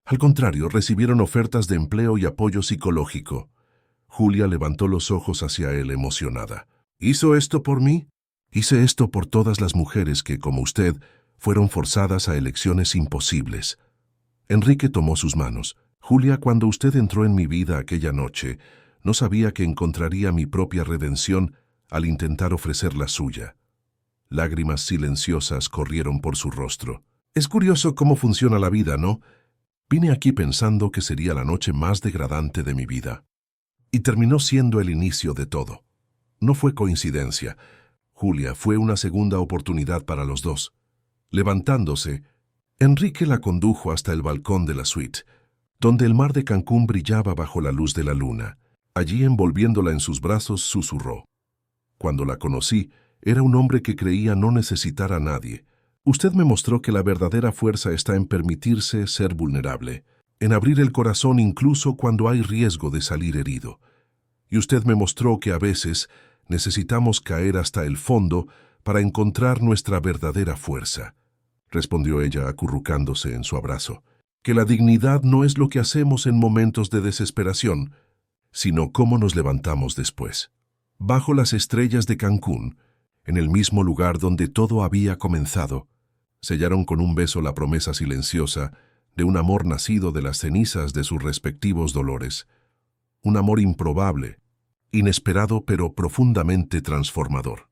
Al contrario, recibieron ofertas de empleo y apoyo psicológico. Julia levantó los ojos hacia él emocionada. ¿Hizo esto por mí? Hice esto por todas las mujeres que, como usted, fueron forzadas a elecciones imposibles. Enrique tomó sus manos. Julia, cuando usted entró en mi vida aquella noche, no sabía que encontraría mi propia redención al intentar ofrecer la suya. Lágrimas silenciosas corrieron por su rostro. Es curioso cómo funciona la vida, ¿no? Vine aquí pensando que sería la noche más degradante de mi vida. Y terminó siendo el inicio de todo. No fue coincidencia. Julia, fue una segunda oportunidad para los dos. Levantándose, Enrique la condujo hasta el balcón de la suite, donde el mar de Cancún brillaba bajo la luz de la luna. Allí, envolviéndola en sus brazos, susurró. Cuando la conocí, era un hombre que creía no necesitar a nadie. Usted me mostró que la verdadera fuerza está en permitirse ser vulnerable, en abrir el corazón incluso cuando hay riesgo de salir herido. Y usted me mostró que a veces necesitamos caer hasta el fondo para encontrar nuestra verdadera fuerza, respondió ella acurrucándose en su abrazo. Que la dignidad no es lo que hacemos en momentos de desesperación, sino cómo nos levantamos después. Bajo las estrellas de Cancún, en el mismo lugar donde todo había comenzado, sellaron con un beso la promesa silenciosa de un amor nacido de las cenizas de sus respectivos dolores. Un amor improbable, inesperado pero profundamente transformador.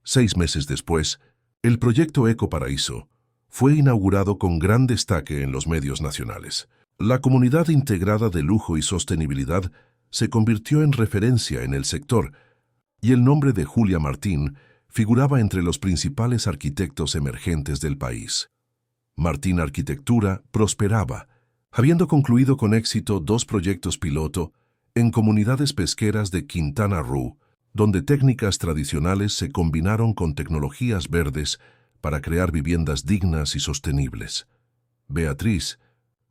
6 meses después, el proyecto Eco Paraíso fue inaugurado con gran destaque en los medios nacionales. La comunidad integrada de lujo y sostenibilidad se convirtió en referencia en el sector, y el nombre de Julia Martín figuraba entre los principales arquitectos emergentes del país. Martín Arquitectura prosperaba, habiendo concluido con éxito 2 proyectos piloto en comunidades pesqueras de Quintana Roo, donde técnicas tradicionales se combinaron con tecnologías verdes para crear viviendas dignas y sostenibles. Beatriz,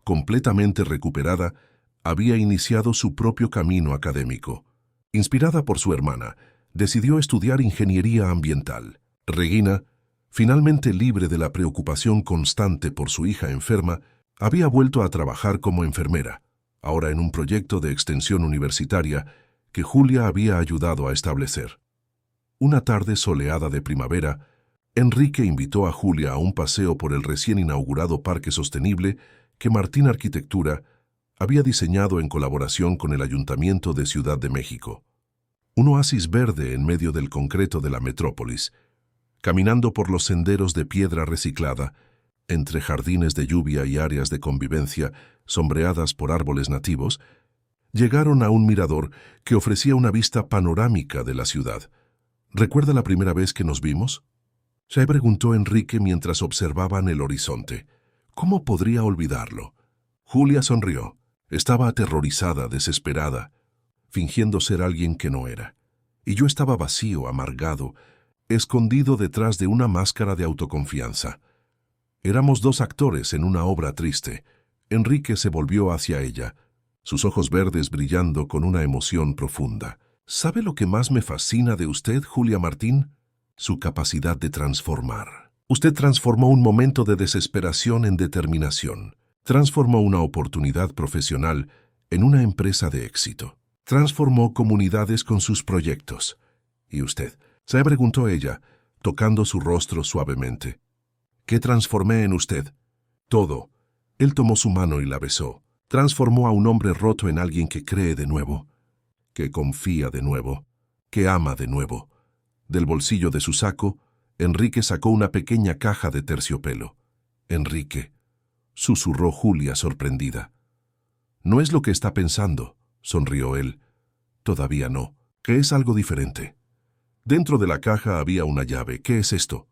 completamente recuperada, había iniciado su propio camino académico. Inspirada por su hermana, decidió estudiar ingeniería ambiental. Regina, finalmente libre de la preocupación constante por su hija enferma, había vuelto a trabajar como enfermera, ahora en un proyecto de extensión universitaria que Julia había ayudado a establecer. Una tarde soleada de primavera, Enrique invitó a Julia a un paseo por el recién inaugurado Parque Sostenible que Martín Arquitectura había diseñado en colaboración con el Ayuntamiento de Ciudad de México. Un oasis verde en medio del concreto de la metrópolis, caminando por los senderos de piedra reciclada, entre jardines de lluvia y áreas de convivencia sombreadas por árboles nativos, llegaron a un mirador que ofrecía una vista panorámica de la ciudad. ¿Recuerda la primera vez que nos vimos?, se preguntó Enrique mientras observaban el horizonte. ¿Cómo podría olvidarlo? Julia sonrió. Estaba aterrorizada, desesperada, fingiendo ser alguien que no era. Y yo estaba vacío, amargado, escondido detrás de una máscara de autoconfianza. Éramos 2 actores en una obra triste. Enrique se volvió hacia ella, sus ojos verdes brillando con una emoción profunda. ¿Sabe lo que más me fascina de usted, Julia Martín? Su capacidad de transformar. Usted transformó un momento de desesperación en determinación. Transformó una oportunidad profesional en una empresa de éxito. Transformó comunidades con sus proyectos. ¿Y usted?, se preguntó ella, tocando su rostro suavemente. ¿Qué transformé en usted? Todo. Él tomó su mano y la besó. Transformó a un hombre roto en alguien que cree de nuevo, que confía de nuevo, que ama de nuevo. Del bolsillo de su saco, Enrique sacó una pequeña caja de terciopelo. Enrique, susurró Julia sorprendida. No es lo que está pensando, sonrió él. Todavía no, que es algo diferente. Dentro de la caja había una llave. ¿Qué es esto?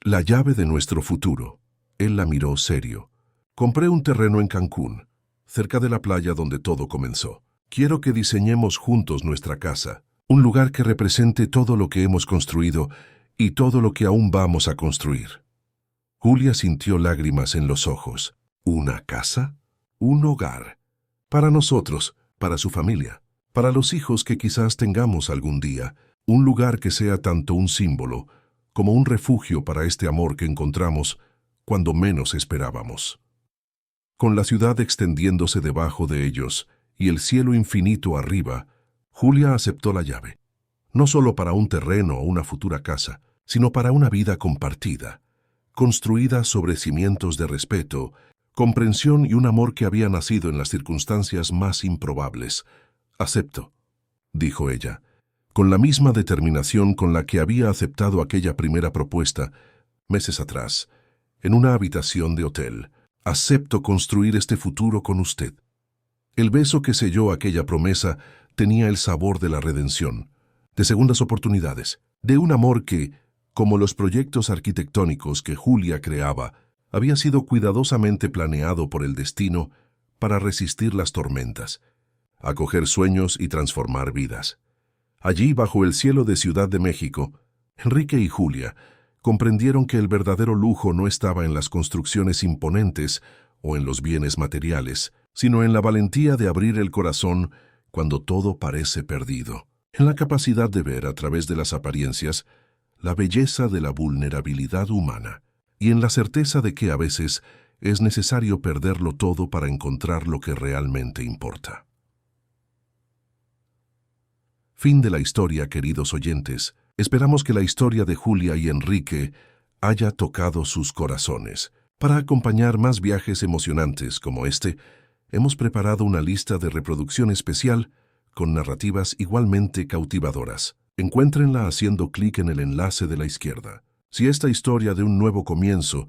La llave de nuestro futuro. Él la miró serio. Compré un terreno en Cancún, cerca de la playa donde todo comenzó. Quiero que diseñemos juntos nuestra casa, un lugar que represente todo lo que hemos construido y todo lo que aún vamos a construir. Julia sintió lágrimas en los ojos. ¿Una casa? Un hogar. Para nosotros, para su familia, para los hijos que quizás tengamos algún día, un lugar que sea tanto un símbolo como un refugio para este amor que encontramos cuando menos esperábamos. Con la ciudad extendiéndose debajo de ellos y el cielo infinito arriba, Julia aceptó la llave, no solo para un terreno o una futura casa, sino para una vida compartida, construida sobre cimientos de respeto, comprensión y un amor que había nacido en las circunstancias más improbables. «Acepto», dijo ella, con la misma determinación con la que había aceptado aquella primera propuesta, meses atrás, en una habitación de hotel. «Acepto construir este futuro con usted». El beso que selló aquella promesa tenía el sabor de la redención, de segundas oportunidades, de un amor que, como los proyectos arquitectónicos que Julia creaba, había sido cuidadosamente planeado por el destino para resistir las tormentas, acoger sueños y transformar vidas. Allí, bajo el cielo de Ciudad de México, Enrique y Julia comprendieron que el verdadero lujo no estaba en las construcciones imponentes o en los bienes materiales, sino en la valentía de abrir el corazón cuando todo parece perdido, en la capacidad de ver a través de las apariencias la belleza de la vulnerabilidad humana y en la certeza de que a veces es necesario perderlo todo para encontrar lo que realmente importa. Fin de la historia, queridos oyentes. Esperamos que la historia de Julia y Enrique haya tocado sus corazones. Para acompañar más viajes emocionantes como este, hemos preparado una lista de reproducción especial con narrativas igualmente cautivadoras. Encuéntrenla haciendo clic en el enlace de la izquierda. Si esta historia de un nuevo comienzo